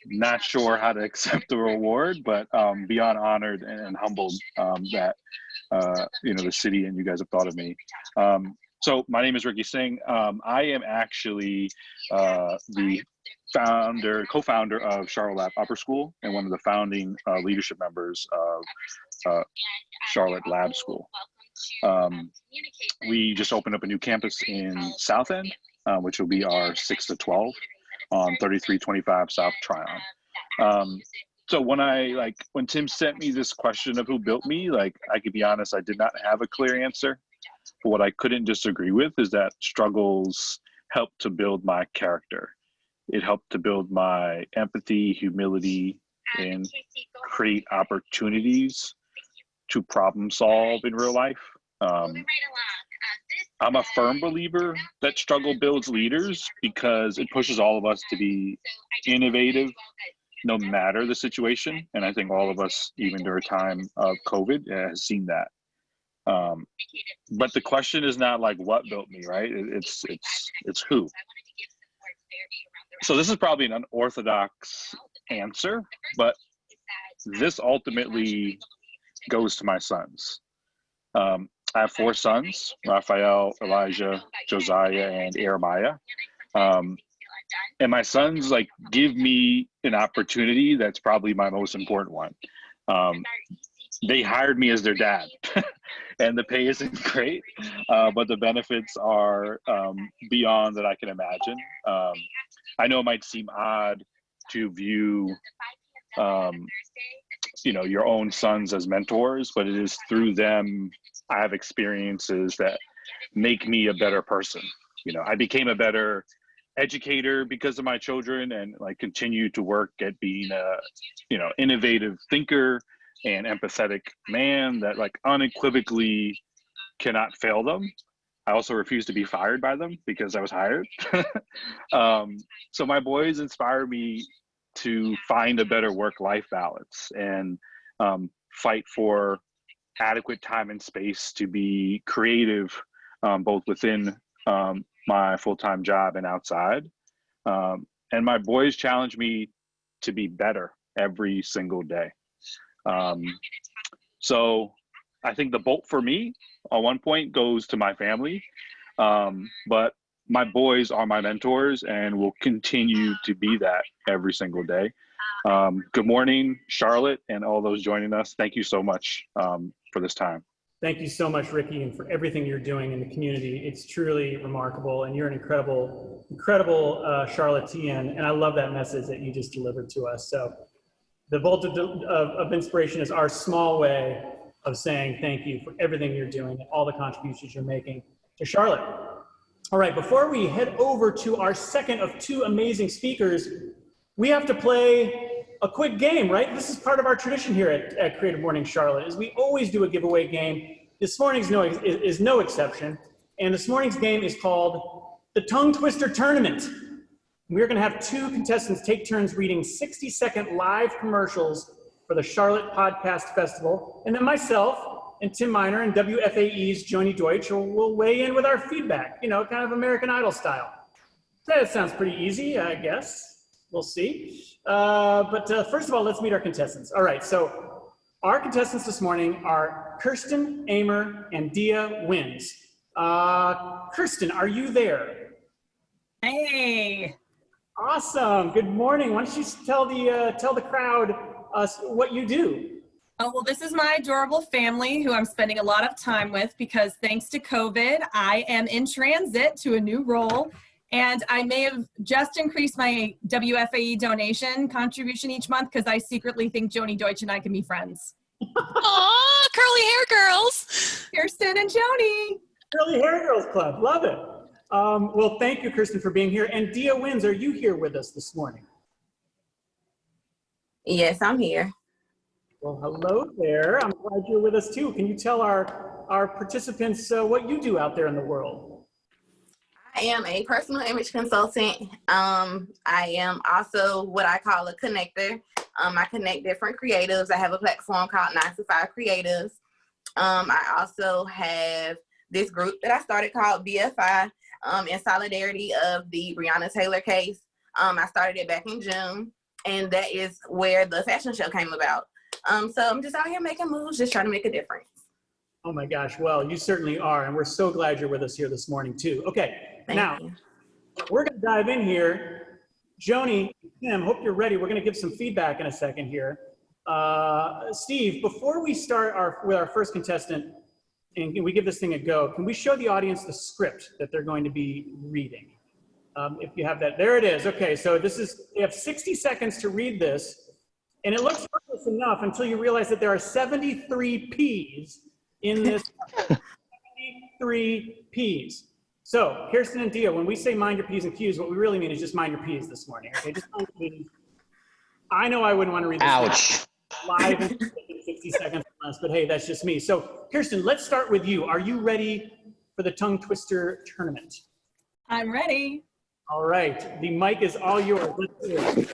not sure how to accept the reward, but beyond honored and humbled that the city and you guys have thought of me. So my name is Ricky Singh. I am actually the co-founder of Charlotte Lab Upper School and one of the founding leadership members of Charlotte Lab School. We just opened up a new campus in South End, which will be our 6 to 12 on 3325 South Tryon. So when Tim sent me this question of who built me, I could be honest, I did not have a clear answer. But what I couldn't disagree with is that struggles helped to build my character. It helped to build my empathy, humility, and create opportunities to problem solve in real life. I'm a firm believer that struggle builds leaders because it pushes all of us to be innovative no matter the situation. And I think all of us, even during a time of COVID, has seen that. But the question is not like what built me, right? It's who. So this is probably an unorthodox answer, but this ultimately goes to my sons. I have 4 sons: Raphael, Elijah, Josiah, and Jeremiah. And my sons like give me an opportunity that's probably my most important one. They hired me as their dad, and the pay isn't great, but the benefits are beyond that I can imagine. I know it might seem odd to view your own sons as mentors, but it is through them I have experiences that make me a better person. I became a better educator because of my children, and like continue to work at being a innovative thinker and empathetic man that like unequivocally cannot fail them. I also refuse to be fired by them because I was hired. So my boys inspire me to find a better work-life balance and fight for adequate time and space to be creative, both within my full-time job and outside. And my boys challenge me to be better every single day. So I think the bolt for me on one point goes to my family, but my boys are my mentors and will continue to be that every single day. Good morning, Charlotte, and all those joining us. Thank you so much for this time. Thank you so much, Ricky, and for everything you're doing in the community. It's truly remarkable, and you're an incredible Charlottean, and I love that message that you just delivered to us. So the Bolt of Inspiration is our small way of saying thank you for everything you're doing and all the contributions you're making to Charlotte. All right, before we head over to our second of 2 amazing speakers, we have to play a quick game, right? This is part of our tradition here at Creative Mornings Charlotte, is we always do a giveaway game. This morning's is no exception. And this morning's game is called the Tongue Twister Tournament. We're gonna have 2 contestants take turns reading 60-second live commercials for the Charlotte Podcast Festival. And then myself and Tim Miner and WFAE's Joni Deutsch will weigh in with our feedback, kind of American Idol style. That sounds pretty easy, I guess. We'll see. But first of all, let's meet our contestants. All right, so our contestants this morning are Kirsten, Amer, and Dia Wins. Kirsten, are you there? Hey. Awesome. Good morning. Why don't you tell the crowd what you do? Oh, well, this is my adorable family who I'm spending a lot of time with because thanks to COVID, I am in transit to a new role. And I may have just increased my WFAE donation contribution each month because I secretly think Joni Deutsch and I can be friends. Aw, curly hair girls. Kirsten and Joni. Curly Hair Girls Club. Love it. Well, thank you, Kirsten, for being here. And Dia Wins, are you here with us this morning? Yes, I'm here. Well, hello there. I'm glad you're with us too. Can you tell our participants what you do out there in the world? I am a personal image consultant. I am also what I call a connector. I connect different creatives. I have a platform called 9 to 5 Creatives. I also have this group that I started called BFI in solidarity of the Breonna Taylor case. I started it back in June, and that is where the fashion show came about. So I'm just out here making moves, just trying to make a difference. Oh my gosh, well, you certainly are, and we're so glad you're with us here this morning too. Okay. Now, we're going to dive in here. Joni, Tim, hope you're ready. We're going to give some feedback in a second here. Steve, before we start with our first contestant and we give this thing a go, can we show the audience the script that they're going to be reading? If you have that. There it is. Okay, so they have 60 seconds to read this, and it looks harmless enough until you realize that there are 73 P's in this. 73 P's. So, Kirsten and Dia, when we say mind your P's and Q's, what we really mean is just mind your P's this morning, okay? Just mind your P's. I know I wouldn't want to read this Ouch. live in 60 seconds or less, but hey, that's just me. So Kirsten, let's start with you. Are you ready for the tongue twister tournament? I'm ready. All right, the mic is all yours. Let's do it.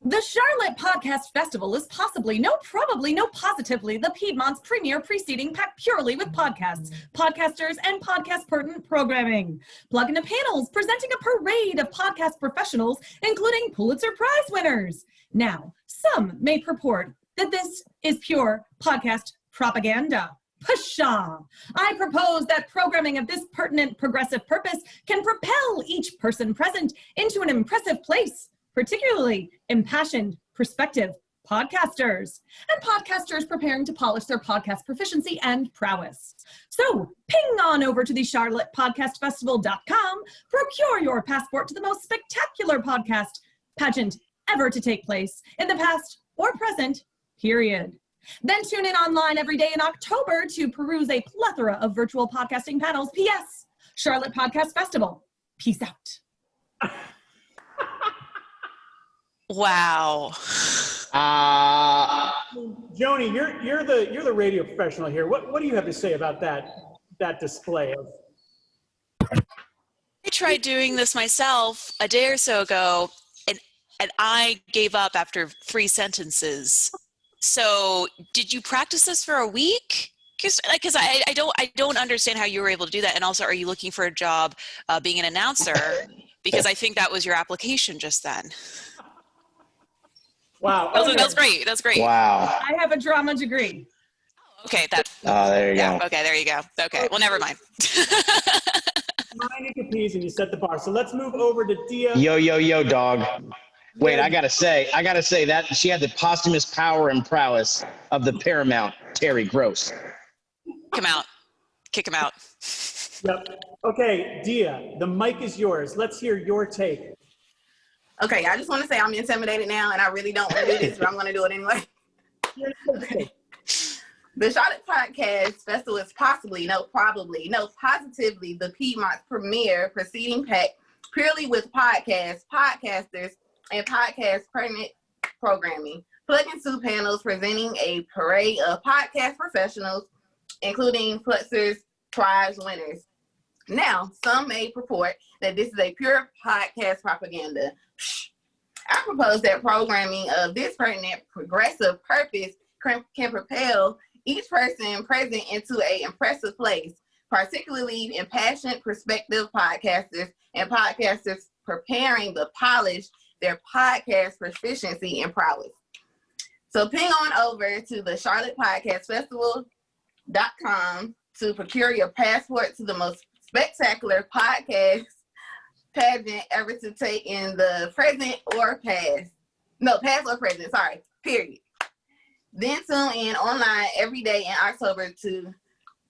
The Charlotte Podcast Festival is possibly, no probably, no positively, the Piedmont's premier preceding packed purely with podcasts, podcasters, and podcast-pertinent programming. Plug into panels presenting a parade of podcast professionals, including Pulitzer Prize winners. Now, some may purport that this is pure podcast propaganda. Pshaw! I propose that programming of this pertinent progressive purpose can propel each person present into an impressive place, particularly impassioned, prospective podcasters, and podcasters preparing to polish their podcast proficiency and prowess. So ping on over to the charlottepodcastfestival.com, procure your passport to the most spectacular podcast pageant ever to take place in the past or present, period. Then tune in online every day in October to peruse a plethora of virtual podcasting panels. P.S. Charlotte Podcast Festival. Peace out. Wow. Joni, you're the radio professional here. What do you have to say about that display of? I tried doing this myself a day or so ago, and I gave up after 3 sentences. So did you practice this for a week? Because I don't understand how you were able to do that. And also, are you looking for a job being an announcer? Because I think that was your application just then. Wow. That's great. That's great. Wow. I have a drama degree. Okay. There you go. Okay, there you go. Okay, well, never mind. Mine and and you set the bar. So let's move over to Dia. Yo, dog. Wait, I gotta say that she had the posthumous power and prowess of the Paramount Terry Gross. Kick him out. Yep. Okay, Dia, the mic is yours. Let's hear your take. Okay, I just want to say I'm intimidated now, and I really don't want to do this, but I'm going to do it anyway. The Charlotte Podcast Festival is possibly, no probably, no positively the Piedmont's premier proceeding pack purely with podcasts, podcasters, and podcast pertinent programming. Plug into panels presenting a parade of podcast professionals, including Pulitzer's Prize winners. Now, some may purport that this is a pure podcast propaganda. I propose that programming of this pertinent progressive purpose can propel each person present into an impressive place, particularly impassioned prospective podcasters and podcasters preparing to polish their podcast proficiency and prowess. So ping on over to the Charlotte Podcast Festival.com to procure your passport to the most spectacular podcast pageant ever to take in the present or past. No, past or present, sorry, period. Then tune in online every day in October to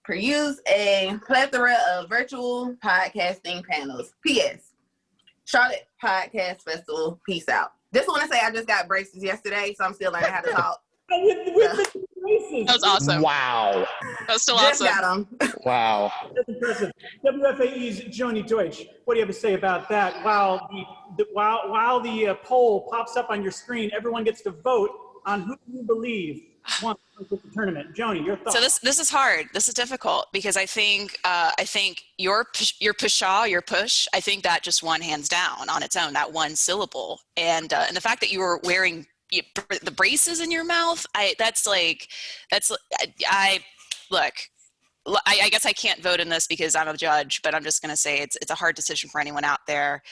peruse a plethora of virtual podcasting panels. P.S. Charlotte Podcast Festival, peace out. Just want to say I just got braces yesterday, so I'm still learning how to talk. That was awesome. Wow. That was still Just awesome. got them. Wow. That's impressive. WFAE's Joni Deutsch, what do you have to say about that? While the poll pops up on your screen, everyone gets to vote on who you believe won the tournament. Joni, your thoughts? So this is hard. This is difficult because I think your push, I think that just won hands down on its own, that one syllable, and the fact that you were wearing the braces in your mouth, I guess I can't vote in this because I'm a judge, but I'm just going to say it's a hard decision for anyone out there.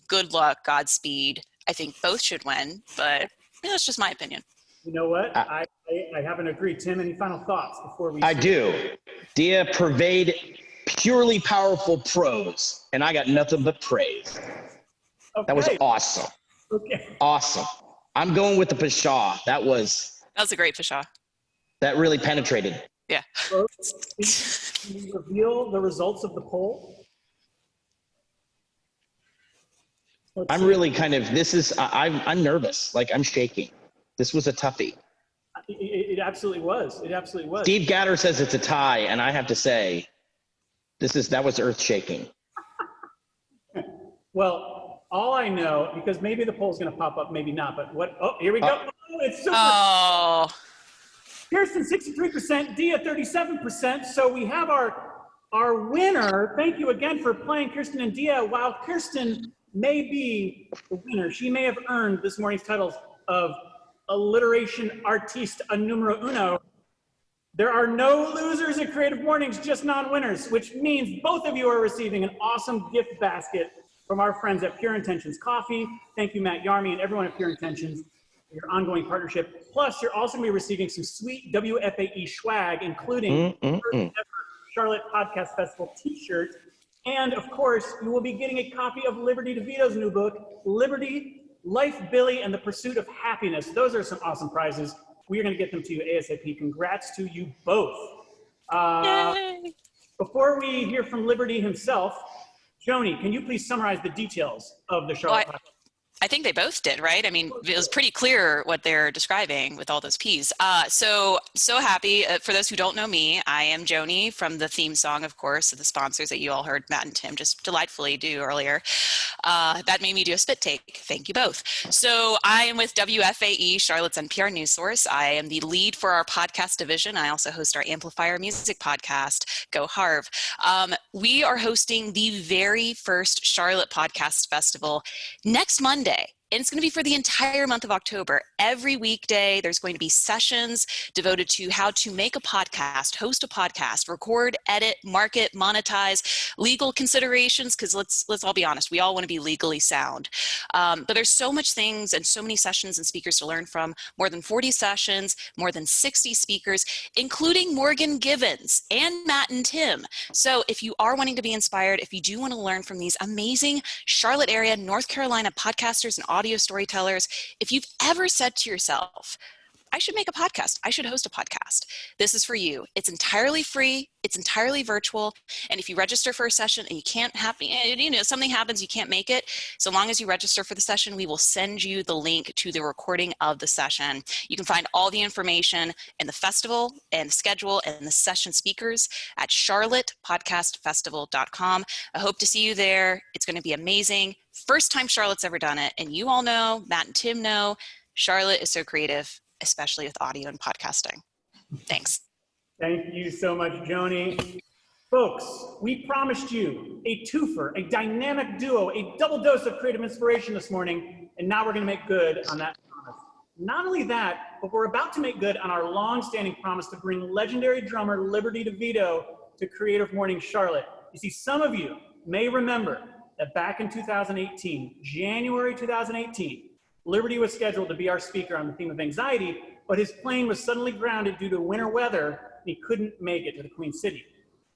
Good luck, Godspeed. I think both should win, but that's just my opinion. You know what? I haven't agreed. Tim, any final thoughts before we? I do. Dia purveyed purely powerful prose, and I got nothing but praise. Okay. That was awesome. Okay. Awesome. I'm going with the pshaw. That was a great pshaw. That really penetrated. Yeah. Can you reveal the results of the poll? I'm really kind of, I'm nervous. Like, I'm shaking. This was a toughie. It absolutely was. It absolutely was. Steve Gatter says it's a tie, and I have to say, that was earth shaking. Well, All I know, because maybe the poll's going to pop up, maybe not, but what? Oh, here we go. Oh, it's super. Oh. Kirsten, 63%, Dia, 37%. So we have our winner. Thank you again for playing, Kirsten and Dia. While Kirsten may be the winner, she may have earned this morning's titles of Alliteration Artiste a numero uno. There are no losers at Creative Mornings, just non-winners, which means both of you are receiving an awesome gift basket from our friends at Pure Intentions Coffee. Thank you, Matt Yarmy and everyone at Pure Intentions for your ongoing partnership. Plus, you're also going to be receiving some sweet WFAE swag, including the first ever Charlotte Podcast Festival t-shirt. And of course, you will be getting a copy of Liberty DeVitto's new book, Liberty, Life, Billy, and the Pursuit of Happiness. Those are some awesome prizes. We are going to get them to you ASAP. Congrats to you both. Before we hear from Liberty himself, Joni, can you please summarize the details of the Charlotte Podcast? I think they both did, right? I mean, it was pretty clear what they're describing with all those P's. So happy. For those who don't know me, I am Joni from the theme song, of course, of the sponsors that you all heard Matt and Tim just delightfully do earlier. That made me do a spit take. Thank you both. So I am with WFAE, Charlotte's NPR news source. I am the lead for our podcast division. I also host our Amplifier music podcast, Go Harv. We are hosting the very first Charlotte Podcast Festival next Monday. And it's going to be for the entire month of October. Every weekday, there's going to be sessions devoted to how to make a podcast, host a podcast, record, edit, market, monetize, legal considerations, because let's all be honest, we all want to be legally sound. But there's so much things and so many sessions and speakers to learn from, more than 40 sessions, more than 60 speakers, including Morgan Gibbons and Matt and Tim. So if you are wanting to be inspired, if you do want to learn from these amazing Charlotte area, North Carolina podcasters and audio storytellers, if you've ever said to yourself, I should make a podcast, I should host a podcast, this is for you. It's entirely free, it's entirely virtual, and if you register for a session and you can't have, something happens, you can't make it, so long as you register for the session, we will send you the link to the recording of the session. You can find all the information and the festival and the schedule and the session speakers at charlottepodcastfestival.com. I hope to see you there. It's going to be amazing. First time Charlotte's ever done it, and you all know, Matt and Tim know, Charlotte is so creative, especially with audio and podcasting. Thanks. Thank you so much, Joni. Folks, we promised you a twofer, a dynamic duo, a double dose of creative inspiration this morning, and now we're going to make good on that promise. Not only that, but we're about to make good on our long-standing promise to bring legendary drummer Liberty DeVitto to Creative Mornings Charlotte. You see, some of you may remember that back in 2018, January 2018, Liberty was scheduled to be our speaker on the theme of anxiety, but his plane was suddenly grounded due to winter weather, and he couldn't make it to the Queen City,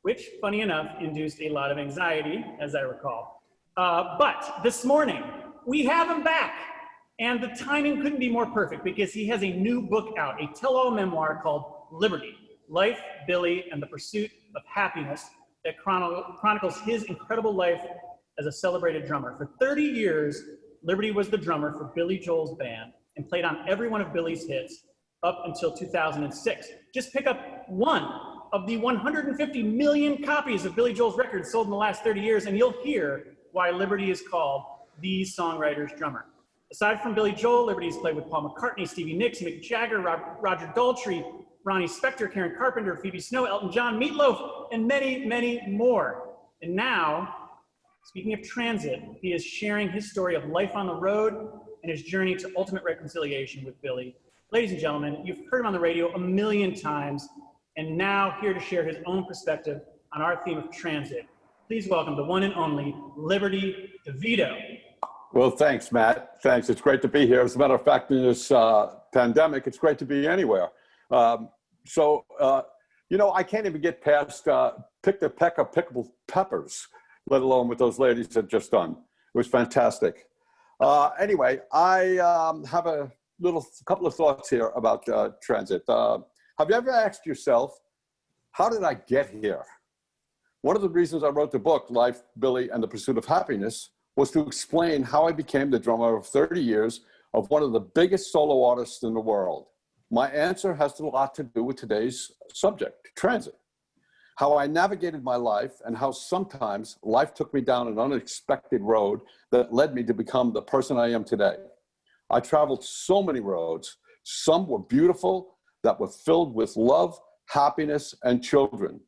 which, funny enough, induced a lot of anxiety, as I recall. But this morning, we have him back, and the timing couldn't be more perfect because he has a new book out, a tell-all memoir called Liberty, Life, Billy, and the Pursuit of Happiness that chronicles his incredible life as a celebrated drummer. For 30 years, Liberty was the drummer for Billy Joel's band and played on every one of Billy's hits up until 2006. Just pick up one of the 150 million copies of Billy Joel's records sold in the last 30 years, and you'll hear why Liberty is called the songwriter's drummer. Aside from Billy Joel, Liberty has played with Paul McCartney, Stevie Nicks, Mick Jagger, Roger Daltrey, Ronnie Spector, Karen Carpenter, Phoebe Snow, Elton John, Meatloaf, and many, many more. And now, speaking of transit, he is sharing his story of life on the road and his journey to ultimate reconciliation with Billy. Ladies and gentlemen, you've heard him on the radio a million times, and now here to share his own perspective on our theme of transit. Please welcome the one and only Liberty DeVitto. Well, thanks, Matt. Thanks. It's great to be here. As a matter of fact, in this pandemic, it's great to be anywhere. I can't even get past pick the peck of pickled peppers, let alone what those ladies had just done. It was fantastic. Anyway, I have a couple of thoughts here about transit. Have you ever asked yourself, how did I get here? One of the reasons I wrote the book, Life, Billy, and the Pursuit of Happiness, was to explain how I became the drummer of 30 years of one of the biggest solo artists in the world. My answer has a lot to do with today's subject, transit. how I navigated my life, and how sometimes life took me down an unexpected road that led me to become the person I am today. I traveled so many roads. Some were beautiful, that were filled with love, happiness, and children,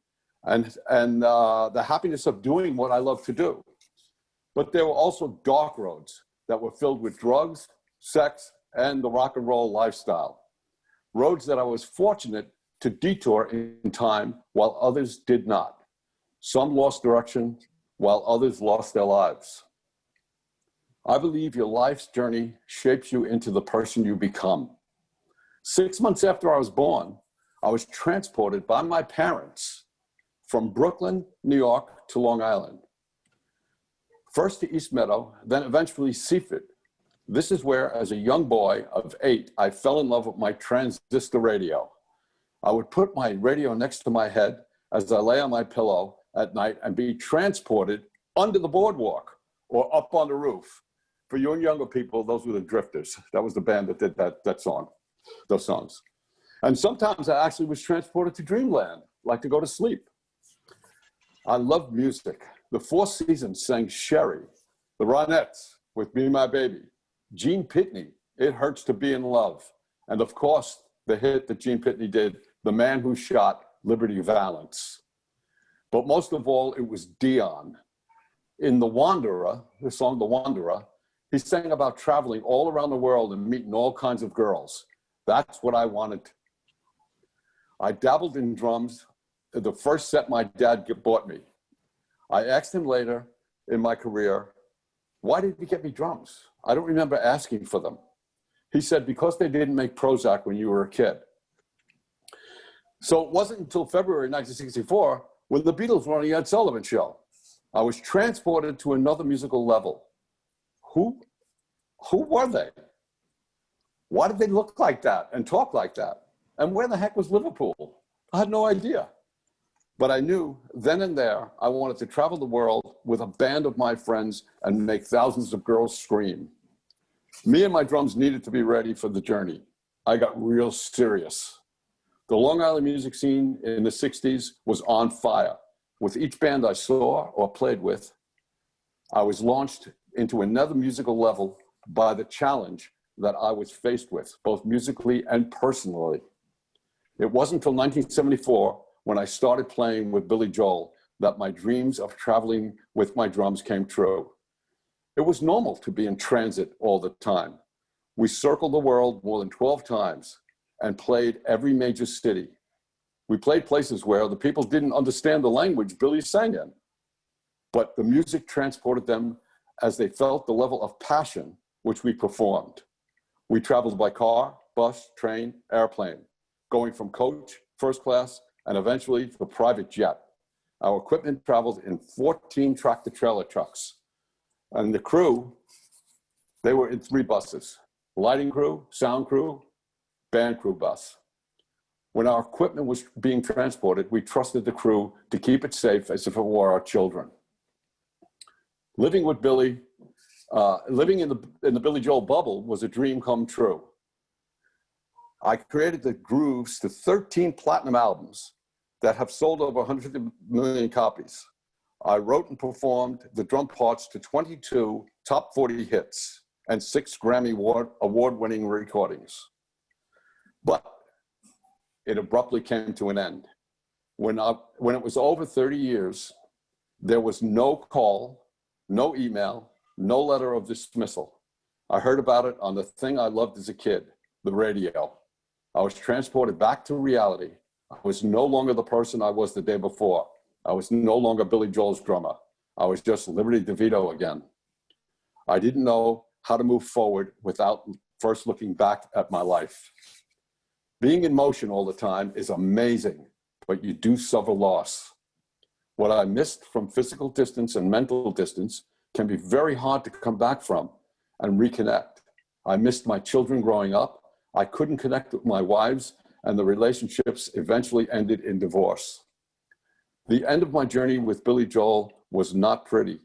and the happiness of doing what I love to do. But there were also dark roads that were filled with drugs, sex, and the rock and roll lifestyle. Roads that I was fortunate to detour in time while others did not. Some lost direction while others lost their lives. I believe your life's journey shapes you into the person you become. 6 months after I was born, I was transported by my parents from Brooklyn, New York to Long Island. First to East Meadow, then eventually Seaford. This is where, as a young boy of 8, I fell in love with my transistor radio. I would put my radio next to my head as I lay on my pillow at night and be transported under the boardwalk or up on the roof. For you and younger people, those were the Drifters. That was the band that did those songs. And sometimes I actually was transported to dreamland, like to go to sleep. I loved music. The Four Seasons sang Sherry, the Ronettes with Be My Baby, Gene Pitney, It Hurts to Be in Love, and of course, the hit that Gene Pitney did, The Man Who Shot Liberty Valance. But most of all, it was Dion. In The Wanderer, the song The Wanderer, he sang about traveling all around the world and meeting all kinds of girls. That's what I wanted. I dabbled in drums, the first set my dad bought me. I asked him later in my career, why did he get me drums? I don't remember asking for them. He said, because they didn't make Prozac when you were a kid. So it wasn't until February 1964 when the Beatles were on the Ed Sullivan Show. I was transported to another musical level. Who were they? Why did they look like that and talk like that? And where the heck was Liverpool? I had no idea. But I knew then and there I wanted to travel the world with a band of my friends and make thousands of girls scream. Me and my drums needed to be ready for the journey. I got real serious. The Long Island music scene in the 60s was on fire. With each band I saw or played with, I was launched into another musical level by the challenge that I was faced with, both musically and personally. It wasn't until 1974 when I started playing with Billy Joel that my dreams of traveling with my drums came true. It was normal to be in transit all the time. We circled the world more than 12 times and played every major city. We played places where the people didn't understand the language Billy sang in, but the music transported them as they felt the level of passion which we performed. We traveled by car, bus, train, airplane, going from coach, first class, and eventually the private jet. Our equipment traveled in 14 tractor-trailer trucks. And the crew, they were in 3 buses: lighting crew, sound crew, band crew bus. When our equipment was being transported, we trusted the crew to keep it safe as if it were our children. Living with Billy, living in the Billy Joel bubble was a dream come true. I created the grooves to 13 platinum albums that have sold over 150 million copies. I wrote and performed the drum parts to 22 top 40 hits and 6 Grammy award-winning recordings. But it abruptly came to an end. When it was over 30 years, there was no call, no email, no letter of dismissal. I heard about it on the thing I loved as a kid, the radio. I was transported back to reality. I was no longer the person I was the day before. I was no longer Billy Joel's drummer. I was just Liberty DeVitto again. I didn't know how to move forward without first looking back at my life. Being in motion all the time is amazing, but you do suffer loss. What I missed from physical distance and mental distance can be very hard to come back from and reconnect. I missed my children growing up. I couldn't connect with my wives, and the relationships eventually ended in divorce. The end of my journey with Billy Joel was not pretty.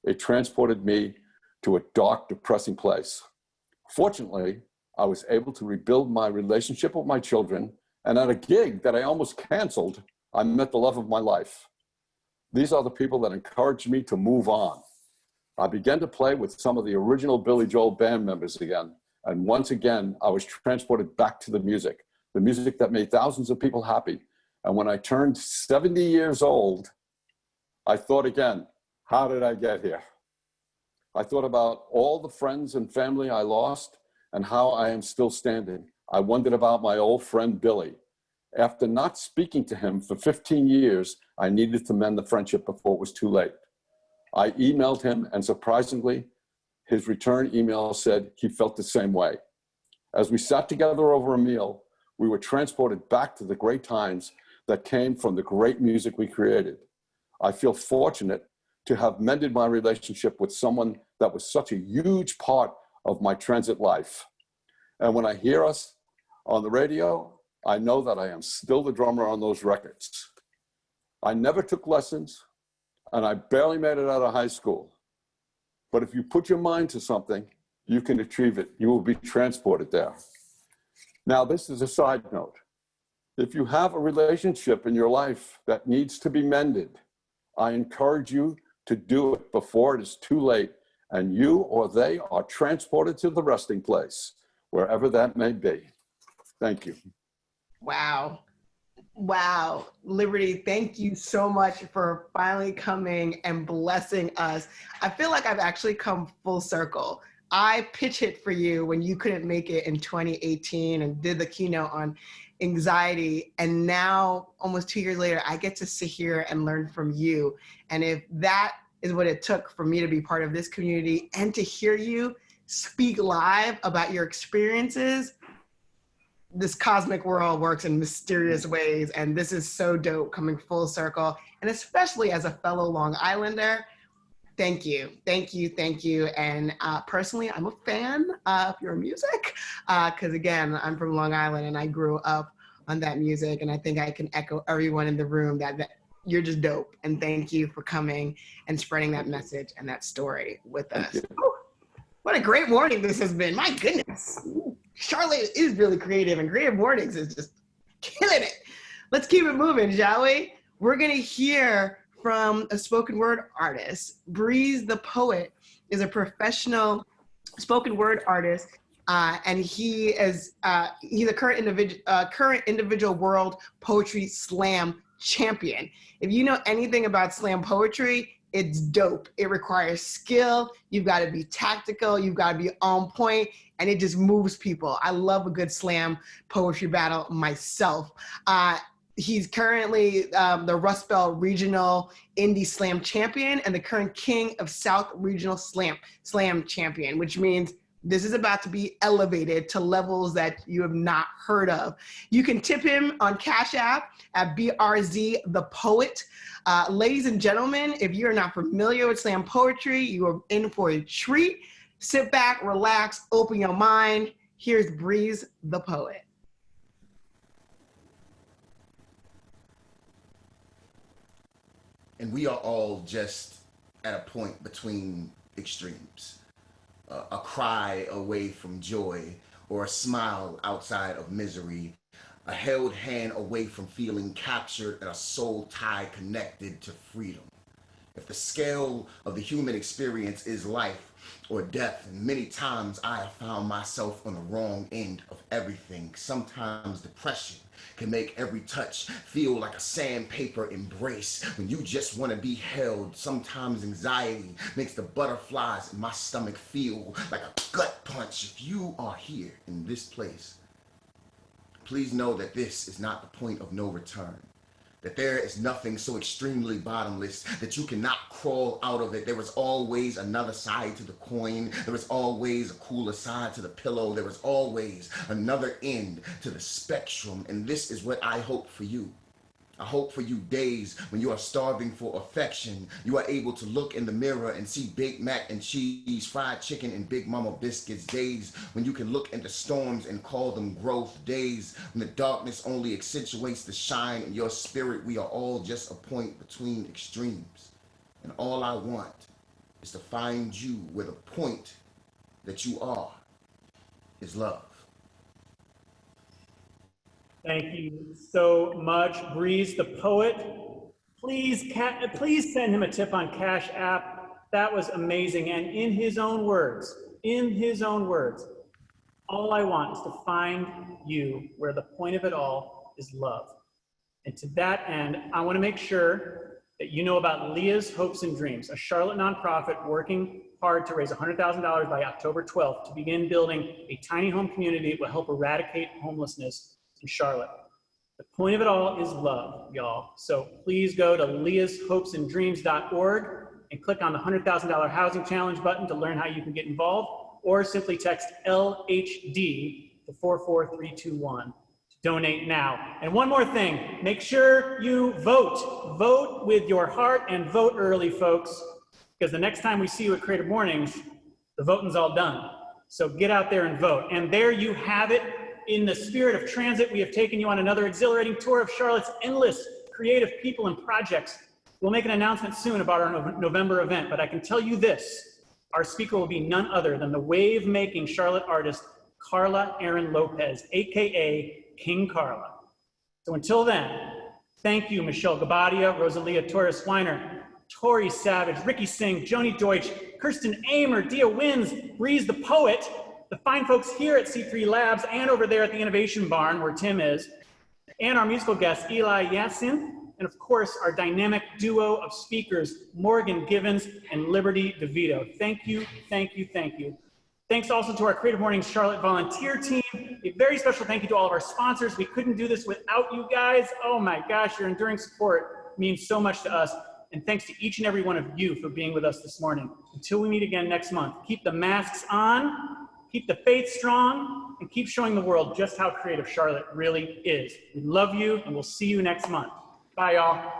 It transported me to a dark, depressing place. Fortunately, I was able to rebuild my relationship with my children, and at a gig that I almost canceled, I met the love of my life. These are the people that encouraged me to move on. I began to play with some of the original Billy Joel band members again. And once again, I was transported back to the music that made thousands of people happy. And when I turned 70 years old, I thought again, how did I get here? I thought about all the friends and family I lost and how I am still standing. I wondered about my old friend, Billy. After not speaking to him for 15 years, I needed to mend the friendship before it was too late. I emailed him, and surprisingly, his return email said he felt the same way. As we sat together over a meal, we were transported back to the great times that came from the great music we created. I feel fortunate to have mended my relationship with someone that was such a huge part of my transit life. And when I hear us on the radio, I know that I am still the drummer on those records. I never took lessons, and I barely made it out of high school. But if you put your mind to something, you can achieve it. You will be transported there. Now, this is a side note. If you have a relationship in your life that needs to be mended, I encourage you to do it before it is too late and you or they are transported to the resting place, wherever that may be. Thank you. Wow. Wow. Liberty, thank you so much for finally coming and blessing us. I feel like I've actually come full circle. I pitch hit for you when you couldn't make it in 2018 and did the keynote on anxiety. And now, almost 2 years later, I get to sit here and learn from you. And if that is what it took for me to be part of this community and to hear you speak live about your experiences, this cosmic world works in mysterious ways. And this is so dope coming full circle. And especially as a fellow Long Islander, thank you, thank you, thank you. And personally, I'm a fan of your music because again, I'm from Long Island and I grew up on that music. And I think I can echo everyone in the room that you're just dope. And thank you for coming and spreading that message and that story with us. Ooh, what a great morning this has been. My goodness. Charlotte is really creative and Creative Mornings is just killing it. Let's keep it moving, shall we? We're gonna hear from a spoken word artist. Breeze the Poet is a professional spoken word artist, and he's a current individual world poetry slam champion. If you know anything about slam poetry, it's dope. It requires skill. You've got to be tactical. You've got to be on point, and it just moves people. I love a good slam poetry battle myself. He's currently the Rust Belt Regional Indie Slam Champion and the current King of South Regional Slam Champion, which means this is about to be elevated to levels that you have not heard of. You can tip him on Cash App at BRZ the Poet. Ladies and gentlemen, if you're not familiar with slam poetry, you are in for a treat. Sit back, relax, open your mind. Here's Breeze the Poet. And we are all just at a point between extremes. A cry away from joy, or a smile outside of misery, a held hand away from feeling captured, and a soul tie connected to freedom. If the scale of the human experience is life or death, and many times I have found myself on the wrong end of everything. Sometimes depression can make every touch feel like a sandpaper embrace when you just want to be held. Sometimes anxiety makes the butterflies in my stomach feel like a gut punch. If you are here in this place, please know that this is not the point of no return. That there is nothing so extremely bottomless that you cannot crawl out of it. There is always another side to the coin. There is always a cooler side to the pillow. There is always another end to the spectrum. And this is what I hope for you. I hope for you days when you are starving for affection, you are able to look in the mirror and see Big Mac and cheese, fried chicken and Big Mama biscuits. Days when you can look into storms and call them growth. Days when the darkness only accentuates the shine in your spirit. We are all just a point between extremes. And all I want is to find you where the point that you are is love. Thank you so much. Breeze the poet, please send him a tip on Cash App. That was amazing. And in his own words, all I want is to find you where the point of it all is love. And to that end, I want to make sure that you know about Leah's Hopes and Dreams, a Charlotte nonprofit working hard to raise $100,000 by October 12th to begin building a tiny home community that will help eradicate homelessness in Charlotte. The point of it all is love, y'all. So please go to leahshopesandreams.org and click on the $100,000 Housing Challenge button to learn how you can get involved, or simply text LHD to 44321 to donate now. And one more thing, make sure you vote. Vote with your heart and vote early, folks, because the next time we see you at Creative Mornings, the voting's all done. So get out there and vote. And there you have it. In the spirit of transit, we have taken you on another exhilarating tour of Charlotte's endless creative people and projects. We'll make an announcement soon about our November event, but I can tell you this, our speaker will be none other than the wave-making Charlotte artist, Carla Aaron Lopez, AKA King Carla. So until then, thank you, Michelle Gabadia, Rosalia Torres-Weiner, Tori Savage, Ricky Singh, Joni Deutsch, Kirsten Amer, Dia Wins, Breeze the Poet, the fine folks here at C3 Labs and over there at the Innovation Barn where Tim is, and our musical guest, Eli Yasin, and of course, our dynamic duo of speakers, Morgan Gibbons and Liberty DeVitto. Thank you, thank you, thank you. Thanks also to our Creative Mornings Charlotte volunteer team. A very special thank you to all of our sponsors. We couldn't do this without you guys. Oh my gosh, your enduring support means so much to us. And thanks to each and every one of you for being with us this morning. Until we meet again next month, keep the masks on, keep the faith strong, and keep showing the world just how creative Charlotte really is. We love you, and we'll see you next month. Bye, y'all.